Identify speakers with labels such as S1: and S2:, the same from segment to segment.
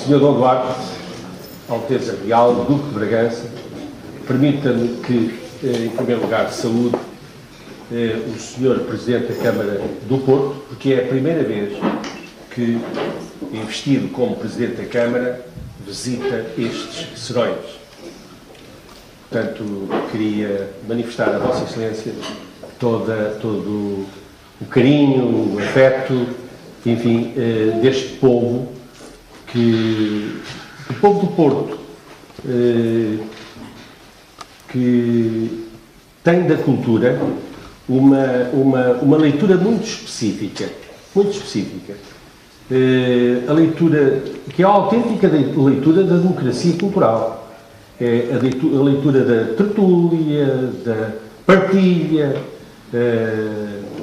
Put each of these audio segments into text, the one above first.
S1: Sr. Dom Duarte, Alteza Real, Duque de Bragança, permita-me que, em primeiro lugar, saúde o Sr. Presidente da Câmara do Porto, porque é a primeira vez que, investido como Presidente da Câmara, visita estes serões. Portanto, queria manifestar a Vossa Excelência todo o carinho, o afeto, enfim, deste povo, o povo do Porto, que tem da cultura uma leitura muito específica, a leitura, que é a autêntica leitura da democracia cultural, é a leitura da tertúlia, da partilha,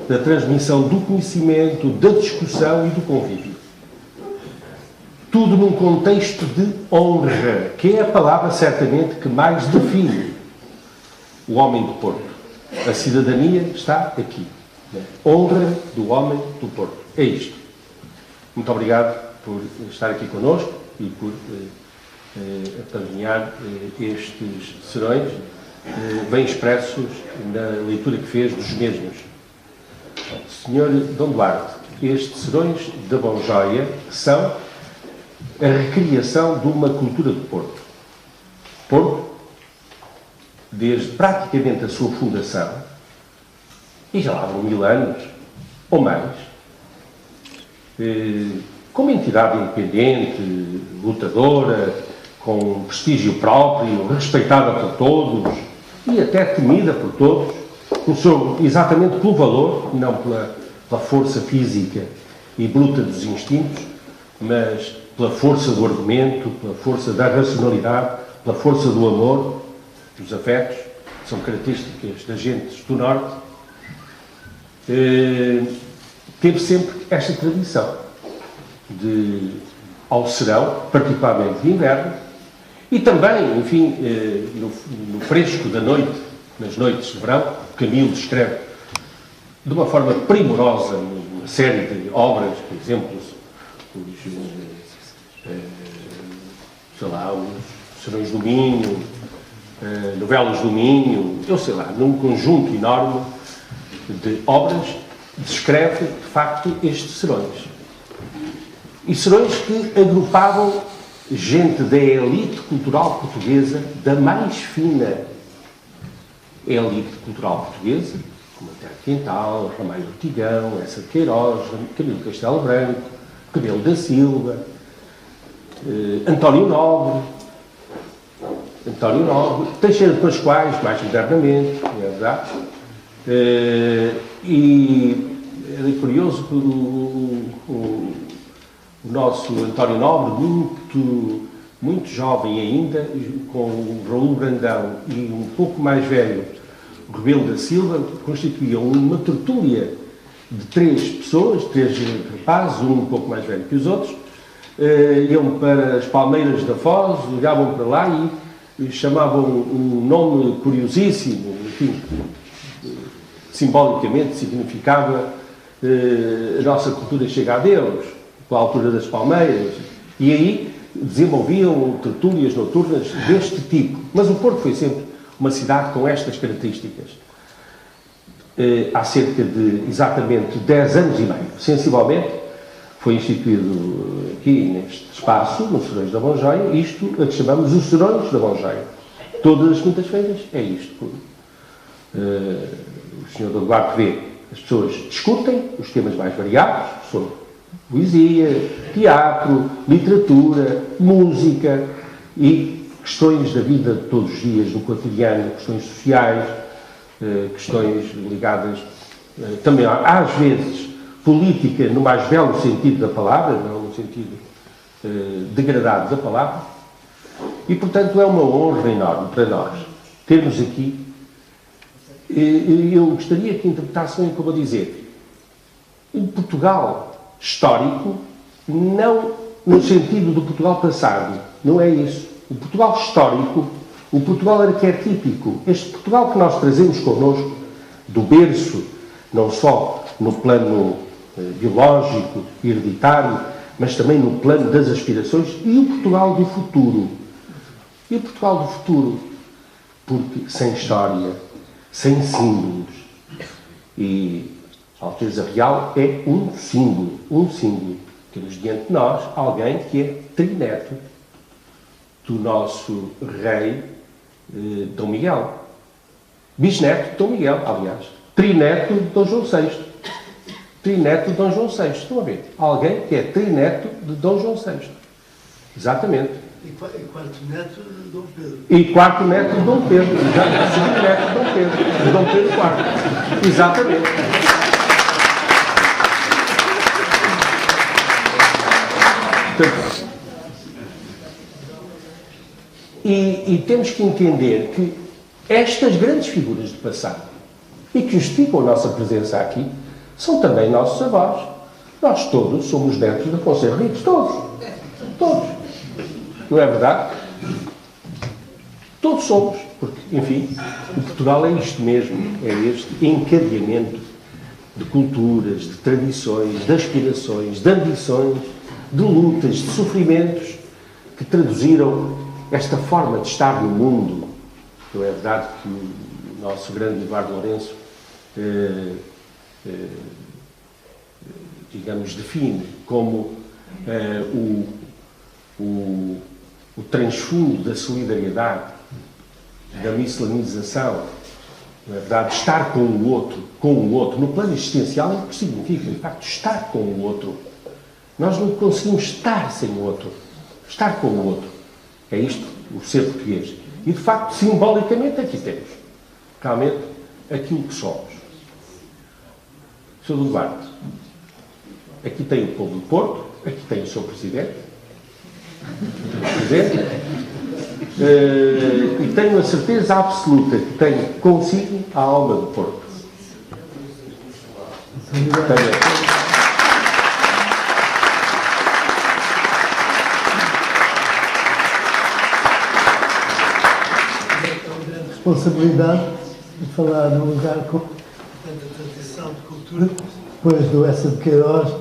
S1: da transmissão do conhecimento, da discussão e do convívio. Tudo num contexto de honra, que é a palavra certamente que mais define o homem do Porto. A cidadania está aqui. Honra do homem do Porto. É isto. Muito obrigado por estar aqui connosco e por apadrinhar estes serões bem expressos na leitura que fez dos mesmos. Sr. Dom Duarte, estes serões da Bonjóia são a recriação de uma cultura do Porto. Porto, desde praticamente a sua fundação, e já lá vão 1000 anos, ou mais, como entidade independente, lutadora, com prestígio próprio, respeitada por todos e até temida por todos, exatamente pelo valor, não pela força física e bruta dos instintos, mas pela força do argumento, pela força da racionalidade, pela força do amor, dos afetos, que são características das gentes do Norte, teve sempre esta tradição ao serão, particularmente de inverno, e também, enfim, no fresco da noite, nas noites de verão, Camilo descreve de uma forma primorosa uma série de obras, por exemplo, os Serões do Minho, Novelas do Minho, num conjunto enorme de obras, descreve, de facto, estes serões. E serões que agrupavam gente da elite cultural portuguesa, da mais fina elite cultural portuguesa, como a Terra Quintal, Ramalho Ortigão, Essa de Queiroz, Camilo Castelo Branco, Cabelo da Silva, António Nobre, Teixeira de Pascoais, mais modernamente, não é verdade? E é curioso que o nosso António Nobre, muito jovem ainda, com o Raul Brandão e um pouco mais velho, o Rebelo da Silva, constituíam uma tertúlia de 3 pessoas, 3 rapazes, um pouco mais velho que os outros, iam para as Palmeiras da Foz, olhavam para lá e chamavam um nome curiosíssimo, enfim, simbolicamente significava a nossa cultura chega a Deus, pela altura das Palmeiras, e aí desenvolviam tertúlias noturnas deste tipo. Mas o Porto foi sempre uma cidade com estas características. Há cerca de, exatamente, 10 anos e meio, sensivelmente, foi instituído aqui neste espaço, nos Serões da Bonjóia, isto a que chamamos os Serões da Bonjóia. Todas as quintas-feiras é isto. O Sr. Dom Duarte vê, as pessoas discutem os temas mais variados, sobre poesia, teatro, literatura, música e questões da vida de todos os dias, do cotidiano, questões sociais, questões ligadas também, às vezes, política no mais belo sentido da palavra, não no sentido degradado da palavra, e, portanto, é uma honra enorme para nós termos aqui. Eu gostaria que interpretassem como a dizer, um Portugal histórico, não no sentido do Portugal passado, não é isso. O Portugal histórico, o Portugal arquetípico, este Portugal que nós trazemos connosco, do berço, não só no plano biológico, hereditário, mas também no plano das aspirações, e o Portugal do futuro. E o Portugal do futuro, porque sem história, sem símbolos, e a Alteza Real é um símbolo, Temos diante de nós alguém que é trineto do nosso rei Dom Miguel. Bisneto de Dom Miguel, aliás. Trineto de Dom João VI. Trineto de Dom João VI. Estão a ver? Alguém que é trineto de Dom João VI. Exatamente.
S2: E quarto neto de Dom Pedro.
S1: E quarto neto de Dom Pedro. Segundo neto de Dom Pedro. De Dom Pedro IV. Exatamente. Portanto, e temos que entender que estas grandes figuras do passado e que justificam a nossa presença aqui são também nossos avós. Nós todos somos netos de Afonso Henriques, todos. Todos. Não é verdade? Todos somos. Porque, enfim, o Portugal é isto mesmo. É este encadeamento de culturas, de tradições, de aspirações, de ambições, de lutas, de sofrimentos que traduziram esta forma de estar no mundo. Não é verdade que o nosso grande Eduardo Lourenço digamos, define como o transfundo da solidariedade, da miscelanização, não é verdade? Estar com o outro, no plano existencial, é o que significa, de facto, estar com o outro. Nós não conseguimos estar sem o outro. Estar com o outro. É isto, o ser português. E, de facto, simbolicamente, aqui temos, realmente, aquilo que somos. Sr. Eduardo, aqui tem o povo do Porto, aqui tem o Sr. Presidente, e tenho a certeza absoluta que tem consigo a alma do Porto.
S2: Responsabilidade de falar num lugar com tanta tradição de cultura, depois do Essa de Queiroz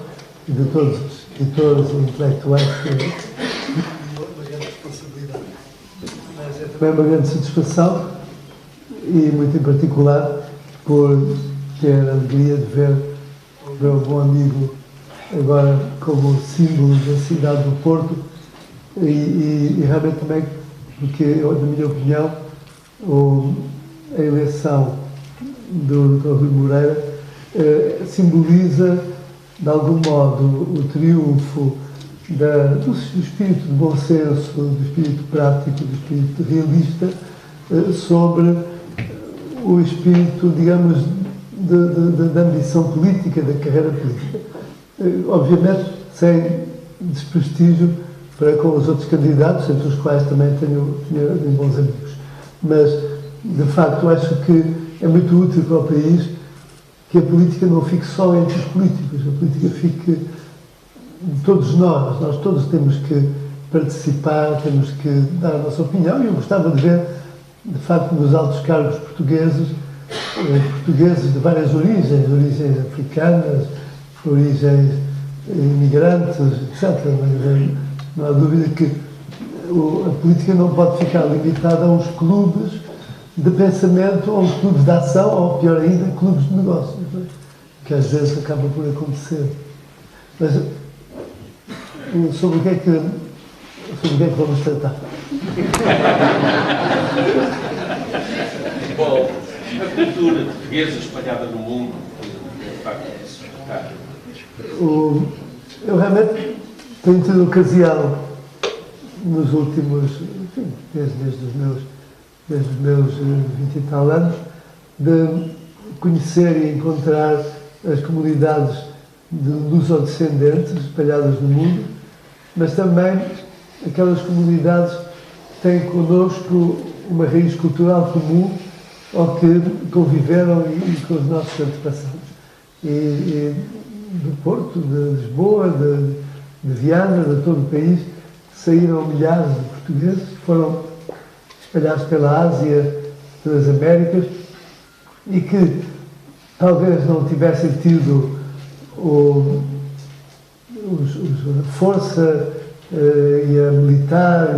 S2: e de todos os escritores e intelectuais, uma grande responsabilidade. Mas é também uma grande satisfação e muito em particular por ter a alegria de ver o meu bom amigo agora como símbolo da cidade do Porto e realmente também porque, na minha opinião, a eleição do Dr. Rui Moreira simboliza, de algum modo, o triunfo do espírito de bom senso, do espírito prático, do espírito realista, sobre o espírito, digamos, da ambição política, da carreira política. Obviamente, sem desprestígio para com os outros candidatos, entre os quais também tenho bons amigos. Mas, de facto, acho que é muito útil para o país que a política não fique só entre os políticos, a política fique de todos nós. Nós todos temos que participar, temos que dar a nossa opinião, e eu gostava de ver, de facto, nos altos cargos portugueses de várias origens africanas, origens imigrantes, etc. Mas não há dúvida que a política não pode ficar limitada a uns clubes de pensamento, ou uns clubes de ação, ou pior ainda, clubes de negócios, que às vezes acaba por acontecer. Mas sobre o que é que vamos tratar?
S1: Bom, a cultura portuguesa espalhada no mundo, de facto,
S2: eu realmente tenho tido ocasião nos últimos, enfim, desde os meus 20 e tal anos, de conhecer e encontrar as comunidades de lusodescendentes espalhadas no mundo, mas também aquelas comunidades que têm connosco uma raiz cultural comum ou que conviveram e com os nossos antepassados. E do Porto, de Lisboa, de Viana, de todo o país, saíram milhares de portugueses que foram espalhados pela Ásia, pelas Américas, e que talvez não tivessem tido a força e a militar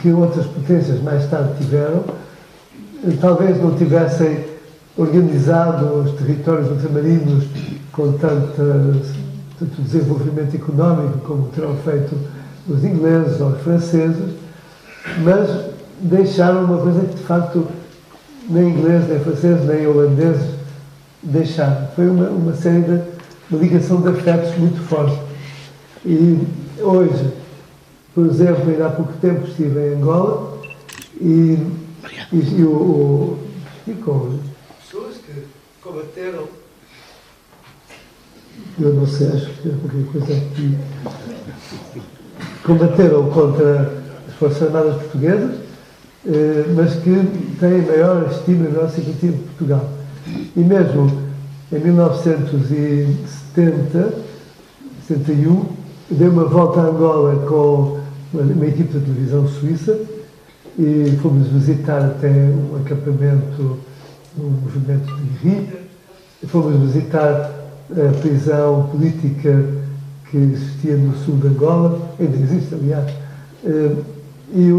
S2: que outras potências mais tarde tiveram, talvez não tivessem organizado os territórios ultramarinos com tanto desenvolvimento económico como terão feito os ingleses ou os franceses, mas deixaram uma coisa que de facto nem ingleses, nem franceses, nem holandeses deixaram. Foi uma série de ligação de afetos muito forte. E hoje, por exemplo, ainda há pouco tempo estive em Angola e com pessoas que combateram, eu não sei, acho que é qualquer coisa aqui, combateram contra as Forças Armadas Portuguesas, mas que têm maior estima e maior simpatia por Portugal. E mesmo em 1970, 71, dei uma volta a Angola com uma equipe de televisão suíça e fomos visitar até um acampamento, um movimento de guerrilha, fomos visitar a prisão política que existia no sul de Angola, ainda existe, aliás, e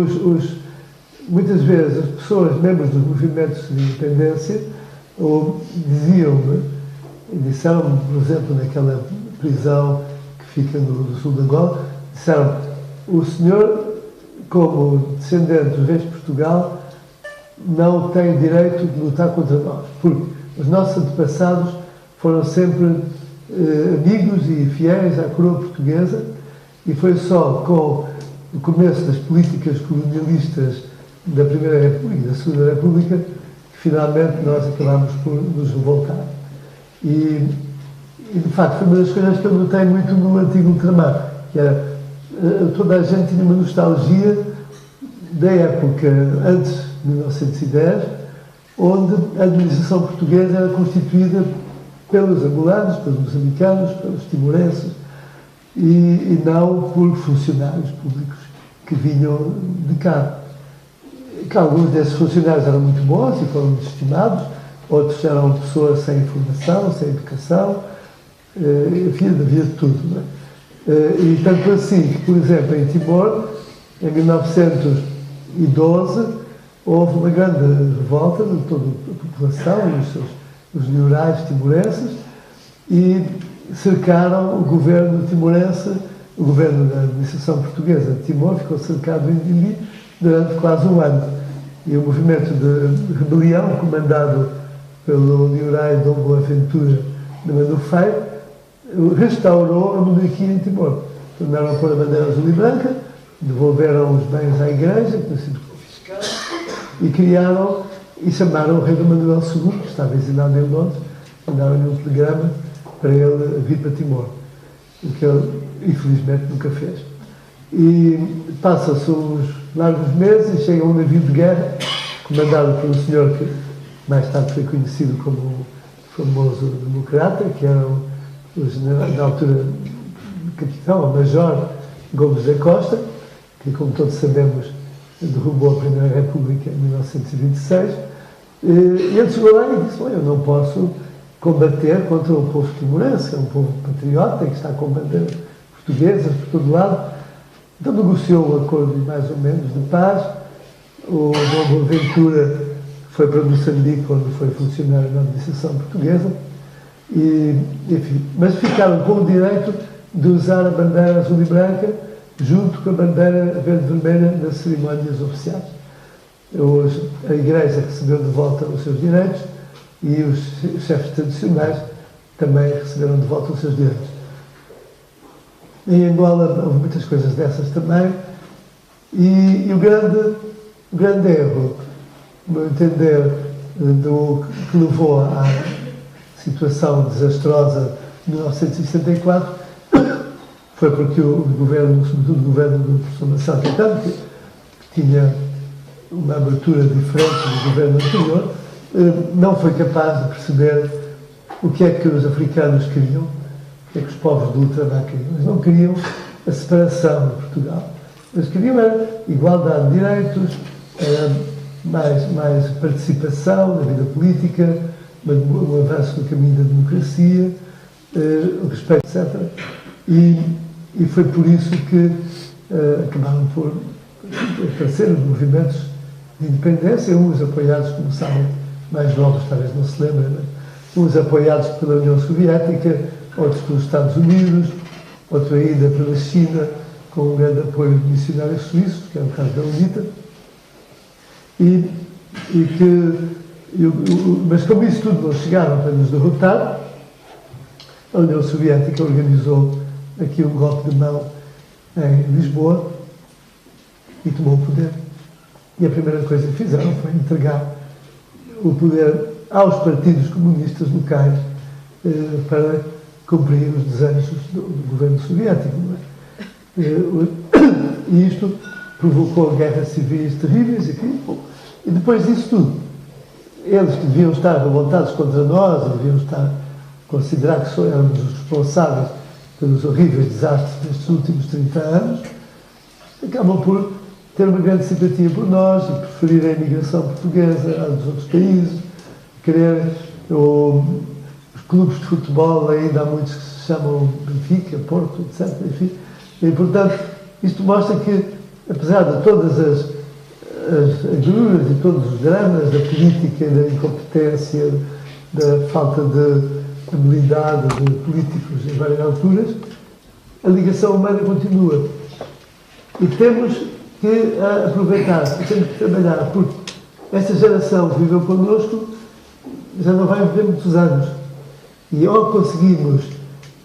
S2: muitas vezes as pessoas, membros dos movimentos de independência, disseram-me, por exemplo, naquela prisão que fica no sul de Angola, disseram: o senhor, como descendente dos reis de Portugal, não tem direito de lutar contra nós, porque os nossos antepassados foram sempre amigos e fiéis à coroa portuguesa, e foi só com o começo das políticas colonialistas da Primeira República e da Segunda República que finalmente nós acabámos por nos revoltar. E de facto foi uma das coisas que eu notei muito no antigo ultramar, que era toda a gente tinha uma nostalgia da época antes de 1910, onde a administração portuguesa era constituída pelos angolanos, pelos moçambicanos, pelos timorenses e não por funcionários públicos que vinham de cá. Que alguns desses funcionários eram muito bons e foram estimados, outros eram pessoas sem informação, sem educação, enfim, havia de tudo. Não é? E tanto assim que, por exemplo, em Timor, em 1912, houve uma grande revolta de toda a população, os neurais timorenses, e cercaram o governo timorense, o governo da administração portuguesa de Timor ficou cercado em Dili durante quase um ano. E o movimento de rebelião, comandado pelo neurai Dom Boaventura de Manufai, restaurou a monarquia em Timor. Tornaram a pôr a bandeira azul e branca, devolveram os bens à igreja, que tinham sido confiscados, e criaram e chamaram o rei Dom Manuel II, que estava exilado em Londres, mandaram-lhe um telegrama para ele vir para Timor, o que ele, infelizmente, nunca fez. E passa-se uns largos meses e chega um navio de guerra, comandado por um senhor que mais tarde foi conhecido como o famoso democrata, que era o general, na altura, capitão, ou major Gomes da Costa, que, como todos sabemos, derrubou a Primeira República em 1926. E ele chegou lá e disse: eu não posso combater contra o povo timorense, que é um povo patriota, que está com bandeiras portuguesas por todo lado. Então negociou um acordo mais ou menos de paz. O Dom Boaventura foi para Moçambique, onde foi funcionário na administração portuguesa, e, enfim, mas ficaram com o direito de usar a bandeira azul e branca junto com a bandeira verde-vermelha nas cerimónias oficiais. Hoje a Igreja recebeu de volta os seus direitos e os chefes tradicionais também receberam de volta os seus direitos. Em Angola houve muitas coisas dessas também, e o grande erro, no meu entender, que levou à situação desastrosa de 1964 foi porque o governo, sobretudo o governo do professor Marcelo Caetano, que tinha uma abertura diferente do governo anterior, não foi capaz de perceber o que é que os africanos queriam, o que é que os povos do ultramar queriam. Eles não queriam a separação de Portugal. Eles queriam era igualdade de direitos, mais participação na vida política, um avanço no caminho da democracia, o respeito, etc. E foi por isso que acabaram por aparecer os movimentos de independência, uns apoiados, como sabem, mais novos talvez não se lembrem, uns apoiados pela União Soviética, outros pelos Estados Unidos, outro ainda pela China, com um grande apoio de missionários suíços, que é o caso da UNITA, mas como isso tudo não chegaram para nos derrotar, a União Soviética organizou aqui um golpe de mão em Lisboa e tomou o poder. E a primeira coisa que fizeram foi entregar o poder aos partidos comunistas locais para cumprir os desejos do governo soviético. E isto provocou guerras civis terríveis e depois disso tudo, eles que deviam estar revoltados contra nós, deviam estar considerar que éramos os responsáveis pelos horríveis desastres destes últimos 30 anos, acabam por ter uma grande simpatia por nós e preferir a imigração portuguesa aos outros países, querer os clubes de futebol, ainda há muitos que se chamam Benfica, Porto, etc. Enfim. E, portanto, isto mostra que, apesar de todas as agruras e todos os dramas da política, da incompetência, da falta de habilidade de políticos em várias alturas, a ligação humana continua. E temos que aproveitar, temos que trabalhar, porque esta geração que viveu connosco já não vai viver muitos anos. E ou conseguimos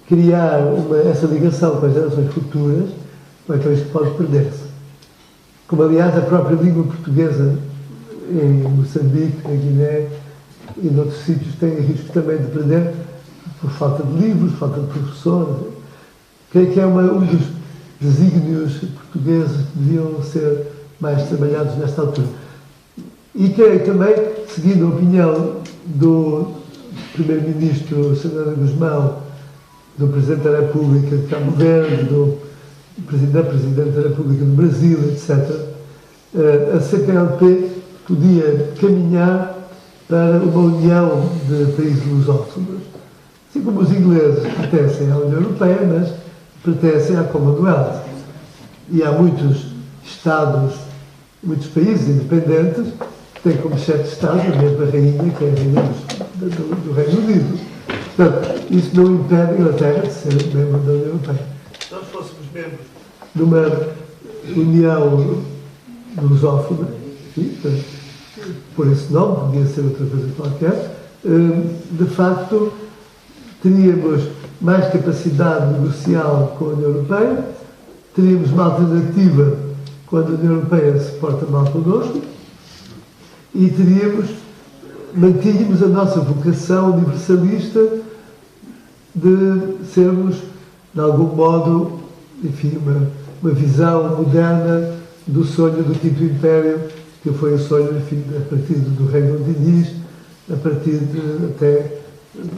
S2: criar essa ligação com as gerações futuras, ou então isto pode perder-se. Como, aliás, a própria língua portuguesa em Moçambique, na Guiné e noutros sítios tem risco também de perder por falta de livros, falta de professores. Creio que é um dos desígnios portugueses que deviam ser mais trabalhados nesta altura. E creio também, seguindo a opinião do Primeiro-Ministro Senador Guzmão, do Presidente da República de Cabo Verde, da Presidente da República do Brasil, etc., a CPLP podia caminhar para uma união de países lusófonos. Assim como os ingleses pertencem à União Europeia, mas pertencem à Commonwealth. E há muitos Estados, muitos países independentes que têm como chefe de Estado a mesma rainha, que é a rainha do Reino Unido. Portanto, isso não impede a Inglaterra de ser membro da União Europeia. Se nós fôssemos membros de uma união lusófona, por esse nome, podia ser outra coisa qualquer, de facto, teríamos mais capacidade negocial com a União Europeia, teríamos uma alternativa quando a União Europeia se porta mal connosco e mantínhamos a nossa vocação universalista de sermos, de algum modo, enfim, uma visão moderna do sonho do Quinto Império, que foi o sonho, enfim, a partir do Reino de Diniz, a partir de até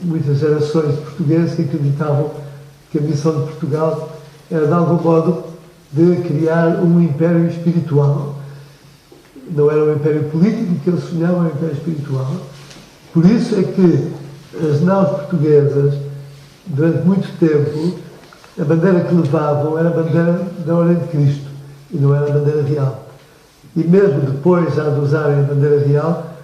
S2: muitas gerações de portugueses que acreditavam que a missão de Portugal era, de algum modo, de criar um império espiritual. Não era um império político que eles sonhavam, era um império espiritual. Por isso é que as naus portuguesas, durante muito tempo, a bandeira que levavam era a bandeira da Ordem de Cristo e não era a bandeira real. E mesmo depois, já de usarem a bandeira real,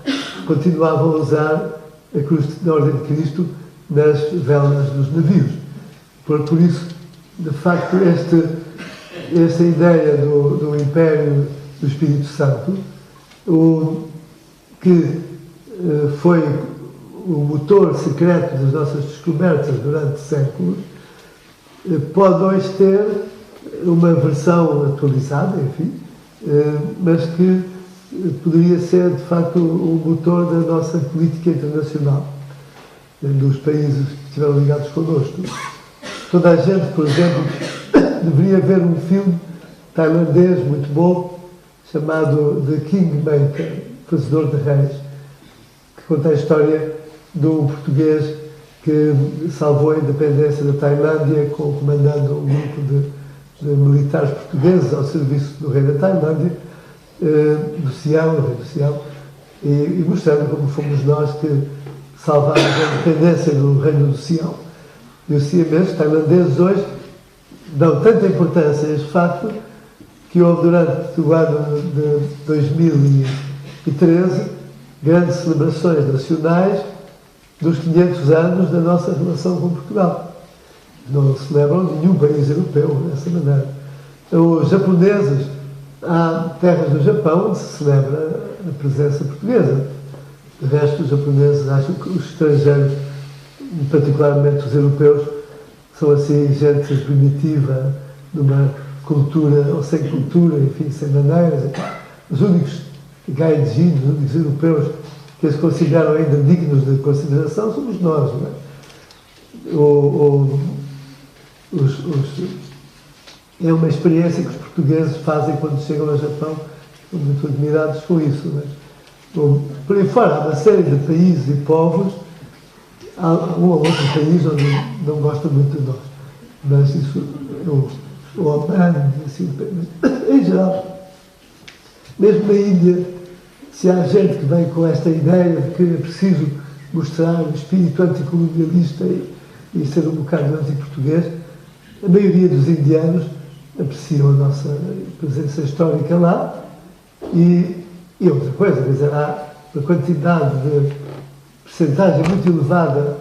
S2: continuavam a usar a cruz da Ordem de Cristo nas velas dos navios. Por isso, de facto, esta ideia do Império do Espírito Santo, que foi o motor secreto das nossas descobertas durante séculos, pode hoje ter uma versão atualizada, enfim, mas que poderia ser, de facto, o motor da nossa política internacional, dos países que estiveram ligados connosco. Toda a gente, por exemplo, deveria ver um filme tailandês muito bom, chamado The Kingmaker, Fazedor de Reis, que conta a história de um português que salvou a independência da Tailândia, comandando um grupo de militares portugueses ao serviço do rei da Tailândia, do Sião, o rei do Sião, e mostrando como fomos nós que salvámos a independência do reino do Sião. E os siameses tailandeses hoje dão tanta importância a este facto que houve durante o ano de 2013 grandes celebrações nacionais dos 500 anos da nossa relação com Portugal. Não celebram nenhum país europeu dessa maneira. Os japoneses, há terras do Japão onde se celebra a presença portuguesa. De resto, os japoneses acham que os estrangeiros, particularmente os europeus, são assim gente primitiva, numa cultura ou sem cultura, enfim, sem maneiras. Os únicos gaidjins, os únicos europeus que eles consideram ainda dignos de consideração somos nós, não é? É uma experiência que os portugueses fazem quando chegam ao Japão, estão muito admirados com isso. Não é? Por aí fora, há uma série de países e povos, há um ou outro país onde não gosta muito de nós, mas isso, o Oman, assim, em geral, mesmo na Índia, se há gente que vem com esta ideia de que é preciso mostrar o espírito anticolonialista e ser um bocado anti-português, a maioria dos indianos apreciam a nossa presença histórica lá e outra coisa, quer dizer, há uma quantidade de percentagem muito elevada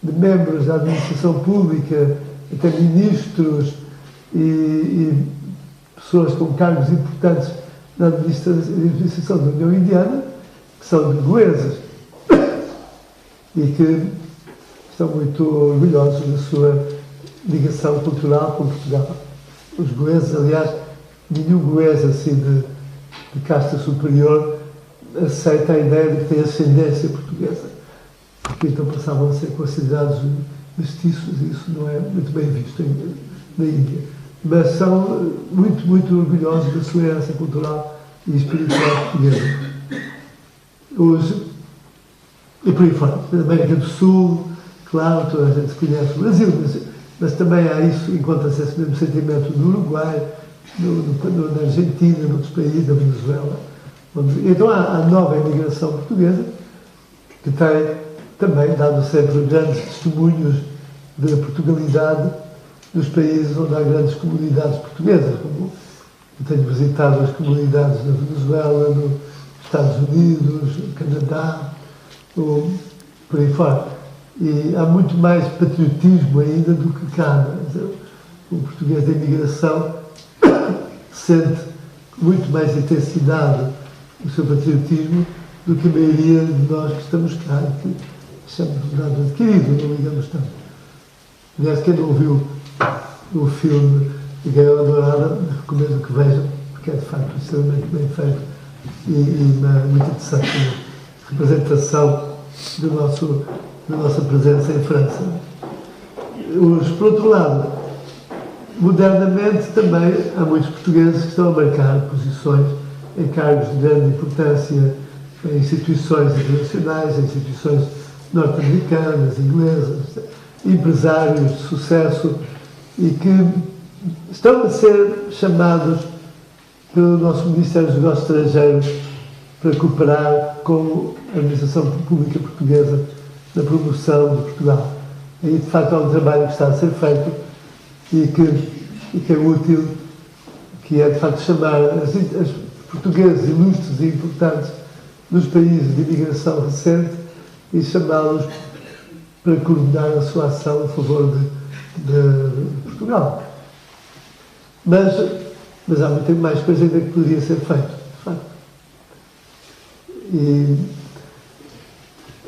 S2: de membros da administração pública, até ministros e pessoas com cargos importantes na administração da União Indiana, que são de goeses e que estão muito orgulhosos da sua ligação cultural com Portugal. Os goeses, aliás, nenhum goês assim de casta superior aceita a ideia de que tem ascendência portuguesa, porque então passavam a ser considerados mestiços e isso não é muito bem visto na Índia. Mas são muito, muito orgulhosos da sua herança cultural e espiritual portuguesa. E por aí fora, na América do Sul, claro, toda a gente conhece o Brasil, mas também há isso, encontra-se esse mesmo sentimento no Uruguai, na Argentina, noutros países, na Venezuela. Então há nova imigração portuguesa, que tem também dado sempre grandes testemunhos de Portugalidade dos países onde há grandes comunidades portuguesas, como eu tenho visitado as comunidades na Venezuela, nos Estados Unidos, no Canadá, por aí fora. E há muito mais patriotismo ainda do que cá. O português da imigração sente muito mais intensidade o seu patriotismo do que a maioria de nós que estamos cá, que achamos um dado adquirido, não ligamos tanto. Aliás, quem não ouviu o filme de Gaiola Dourada, recomendo que vejam, porque é de facto extremamente bem feito e muito interessante a representação da nossa presença em França. Por outro lado, modernamente também há muitos portugueses que estão a marcar posições em cargos de grande importância em instituições internacionais, em instituições norte-americanas, inglesas, empresários de sucesso e que estão a ser chamados pelo nosso Ministério dos Negócios Estrangeiros para cooperar com a administração pública portuguesa na promoção de Portugal. Aí, de facto, há um trabalho que está a ser feito e que é útil, que é, de facto, chamar os portugueses ilustres e importantes dos países de imigração recente e chamá-los para coordenar a sua ação a favor de Portugal. Mas há muito mais coisa ainda que poderia ser feita, de facto. E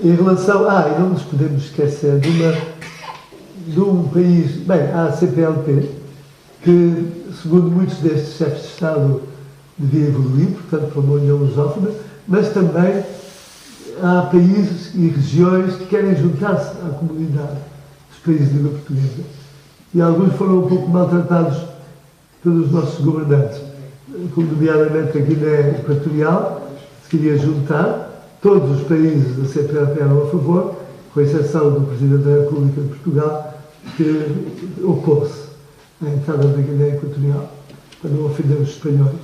S2: em relação... e não nos podemos esquecer de um país... Bem, há a CPLP, que, segundo muitos destes chefes de Estado, devia evoluir, portanto, para uma União Lusófona, mas também há países e regiões que querem juntar-se à comunidade dos países de língua portuguesa. E alguns foram um pouco maltratados pelos nossos governantes, como nomeadamente a Guiné Equatorial, se queria juntar, todos os países da CPLP eram a favor, com exceção do Presidente da República de Portugal, que opôs-se à entrada da Guiné Equatorial, para não ofender os espanhóis.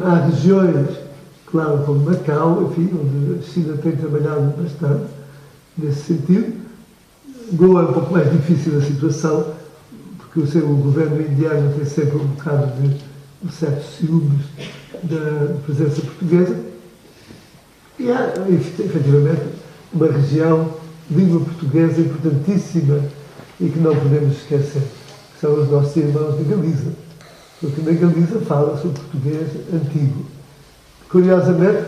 S2: Há regiões, claro, como Macau, enfim, onde a China tem trabalhado bastante nesse sentido. Goa é um pouco mais difícil a situação, porque o governo indiano tem sempre um bocado de certos ciúmes da presença portuguesa. E há, efetivamente, uma região de língua portuguesa importantíssima e que não podemos esquecer, que são os nossos irmãos de Galiza, porque na Galiza fala-se o português antigo. Curiosamente,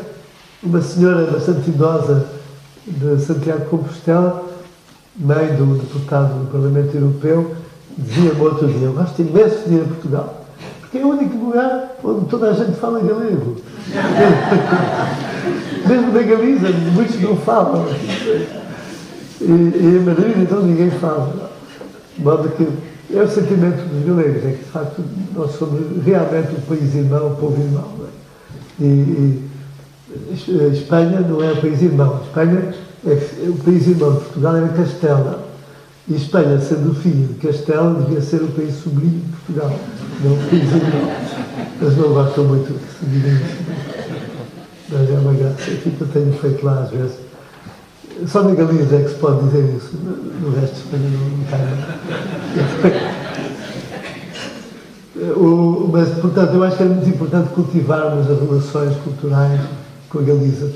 S2: uma senhora bastante idosa de Santiago de Compostela, mãe do deputado do Parlamento Europeu, dizia-me outro dia: eu gosto imenso de ir a Portugal, porque é o único lugar onde toda a gente fala galego. Mesmo na Galiza, muitos não falam. E em Madrid, então, ninguém fala. De modo que é o sentimento dos galegos, é que, de facto, nós somos realmente o país irmão, o povo irmão. Não é? E Espanha não é o país irmão. Espanha é o país irmão de Portugal, era Castela. E Espanha, sendo filho de Castela, devia ser o país sobrinho de Portugal, não o país irmão. Eles não gostam muito de se dizer isso. Mas é uma graça. Eu tenho feito lá às vezes. Só na Galiza é que se pode dizer isso. No resto de Espanha não está. Mas, portanto, eu acho que é muito importante cultivarmos as relações culturais com a Galiza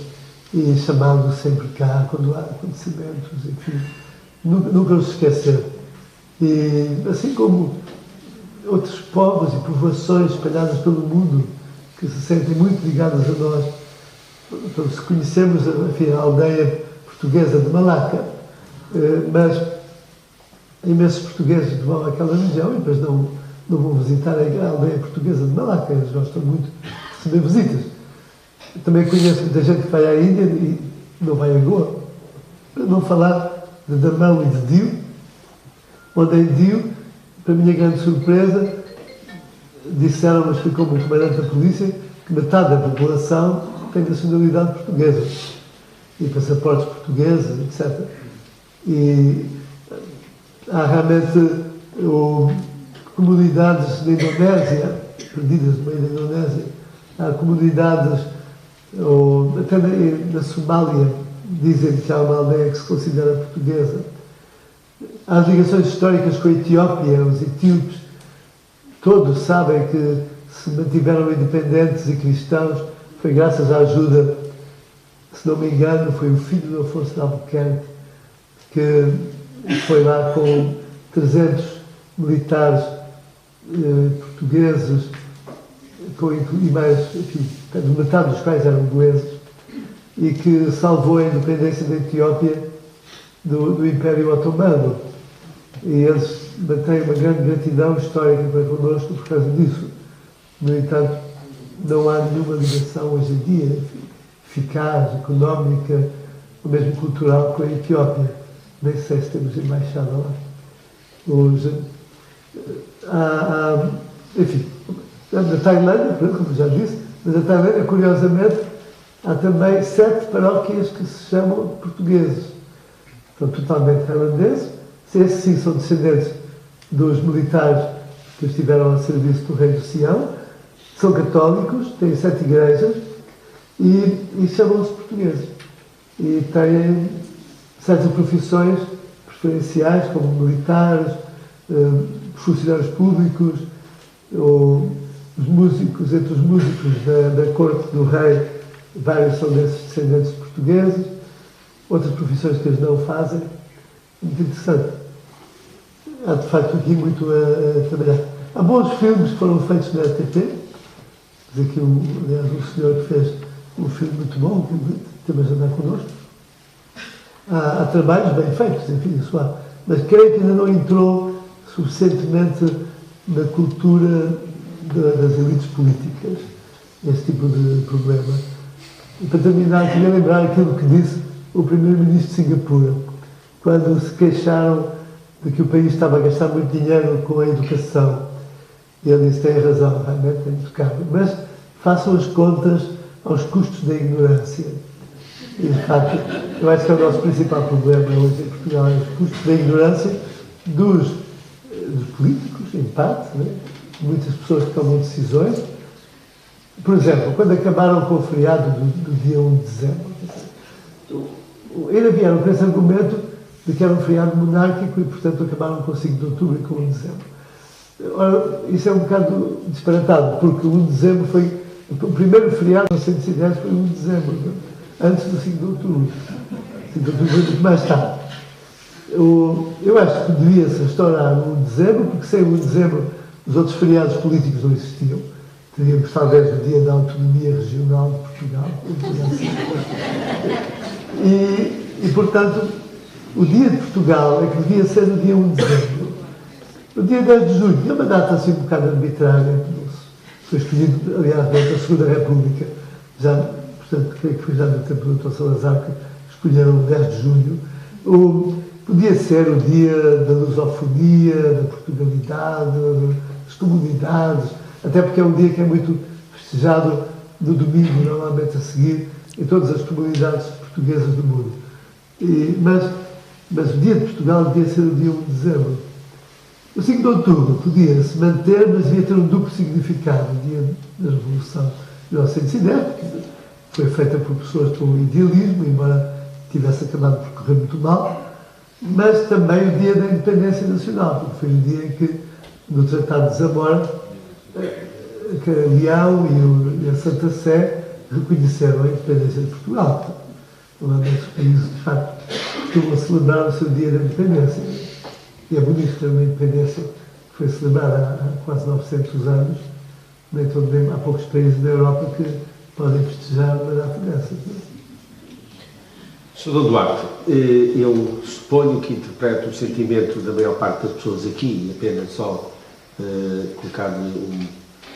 S2: e chamá-lo sempre cá quando há acontecimentos, enfim. Nunca os esquecer. E assim como outros povos e povoações espalhadas pelo mundo que se sentem muito ligadas a nós. Então, se conhecemos, enfim, a aldeia portuguesa de Malaca, mas imensos portugueses que vão àquela região e depois não vão visitar a aldeia portuguesa de Malaca, eles gostam muito de receber visitas. Também conheço muita gente que vai à Índia e não vai a Goa, para não falar de Damão e de Dio, onde em Dio, para minha grande surpresa, disseram, mas ficou o comandante da polícia, que metade da população tem nacionalidade portuguesa e passaportes portugueses, etc. E há realmente comunidades na Indonésia, perdidas no meio da Indonésia, há comunidades, ou até na Somália, dizem que há uma aldeia que se considera portuguesa. Há ligações históricas com a Etiópia, os etíopes, todos sabem que se mantiveram independentes e cristãos foi graças à ajuda, se não me engano, foi o filho de Afonso de Albuquerque, que foi lá com 300 militares portugueses, e mais, enfim, metade dos quais eram ingleses, e que salvou a independência da Etiópia do Império Otomano. E eles mantêm uma grande gratidão histórica para connosco por causa disso. No entanto, não há nenhuma ligação hoje em dia eficaz, económica, ou mesmo cultural com a Etiópia. Nem sei se temos embaixada lá. Hoje, enfim, na Tailândia, como já disse, mas na Tailândia, curiosamente, há também 7 paróquias que se chamam portugueses. São totalmente tailandeses. Esses sim são descendentes dos militares que estiveram a serviço do rei do Sião. São católicos, têm 7 igrejas e chamam-se portugueses. E têm certas profissões preferenciais, como militares, funcionários públicos, ou os músicos, entre os músicos da corte do rei, vários são desses descendentes portugueses, outras profissões que eles não fazem. Muito interessante. Há, de facto, aqui muito a trabalhar. Há bons filmes que foram feitos na RTP. Diz aqui, aliás, um senhor que fez um filme muito bom, que temos a andar connosco. Há trabalhos bem feitos, enfim, isso há. Mas creio que ainda não entrou suficientemente na cultura das elites políticas, esse tipo de problema. E para terminar, queria lembrar aquilo que disse o primeiro-ministro de Singapura, quando se queixaram de que o país estava a gastar muito dinheiro com a educação. E ele disse: tem razão, realmente é intocável, mas façam as contas aos custos da ignorância. E, de facto, eu acho que é o nosso principal problema hoje em Portugal, é os custos da ignorância dos políticos, em parte, né? Muitas pessoas que tomam decisões. Por exemplo, quando acabaram com o feriado do dia 1 de dezembro, ainda vieram com esse argumento de que era um feriado monárquico e, portanto, acabaram com o 5 de outubro e com o 1 de dezembro. Ora, isso é um bocado disparatado, porque o 1 de dezembro foi... O primeiro feriado dos 110 foi o 1 de dezembro, antes do 5 de outubro. 5 de outubro foi muito mais tarde. Eu acho que devia-se restaurar o 1 de dezembro, porque sem o 1 de dezembro os outros feriados políticos não existiam. Teríamos talvez o dia da autonomia regional de Portugal. E portanto, o dia de Portugal é que devia ser o dia 1 de dezembro. O dia 10 de junho é uma data assim um bocado arbitrária. Foi escolhido, aliás, durante a Segunda República. Já, portanto, creio que foi já no tempo do Dr. Salazar que escolheram o 10 de junho. Podia ser o dia da lusofonia, da Portugalidade, das comunidades, até porque é um dia que é muito festejado no domingo, normalmente a seguir, em todas as comunidades portuguesas do mundo. Mas o dia de Portugal devia ser o dia 1 de dezembro. O 5 de outubro podia-se manter, mas devia ter um duplo significado. O dia da Revolução de 1910, que foi feita por pessoas com idealismo, embora tivesse acabado por correr muito mal, mas também o dia da Independência Nacional, porque foi o dia em que, no Tratado de Zamora, que Leão e a Santa Sé reconheceram a independência de Portugal. Normalmente os países, de facto, costumam celebrar o seu dia da independência. E é bonito ter uma independência que foi celebrada há quase 900 anos. Nem há poucos países da Europa que podem festejar uma data dessas.
S1: Sr. Duarte, eu suponho que interpreto o sentimento da maior parte das pessoas aqui, apenas só colocar-lhe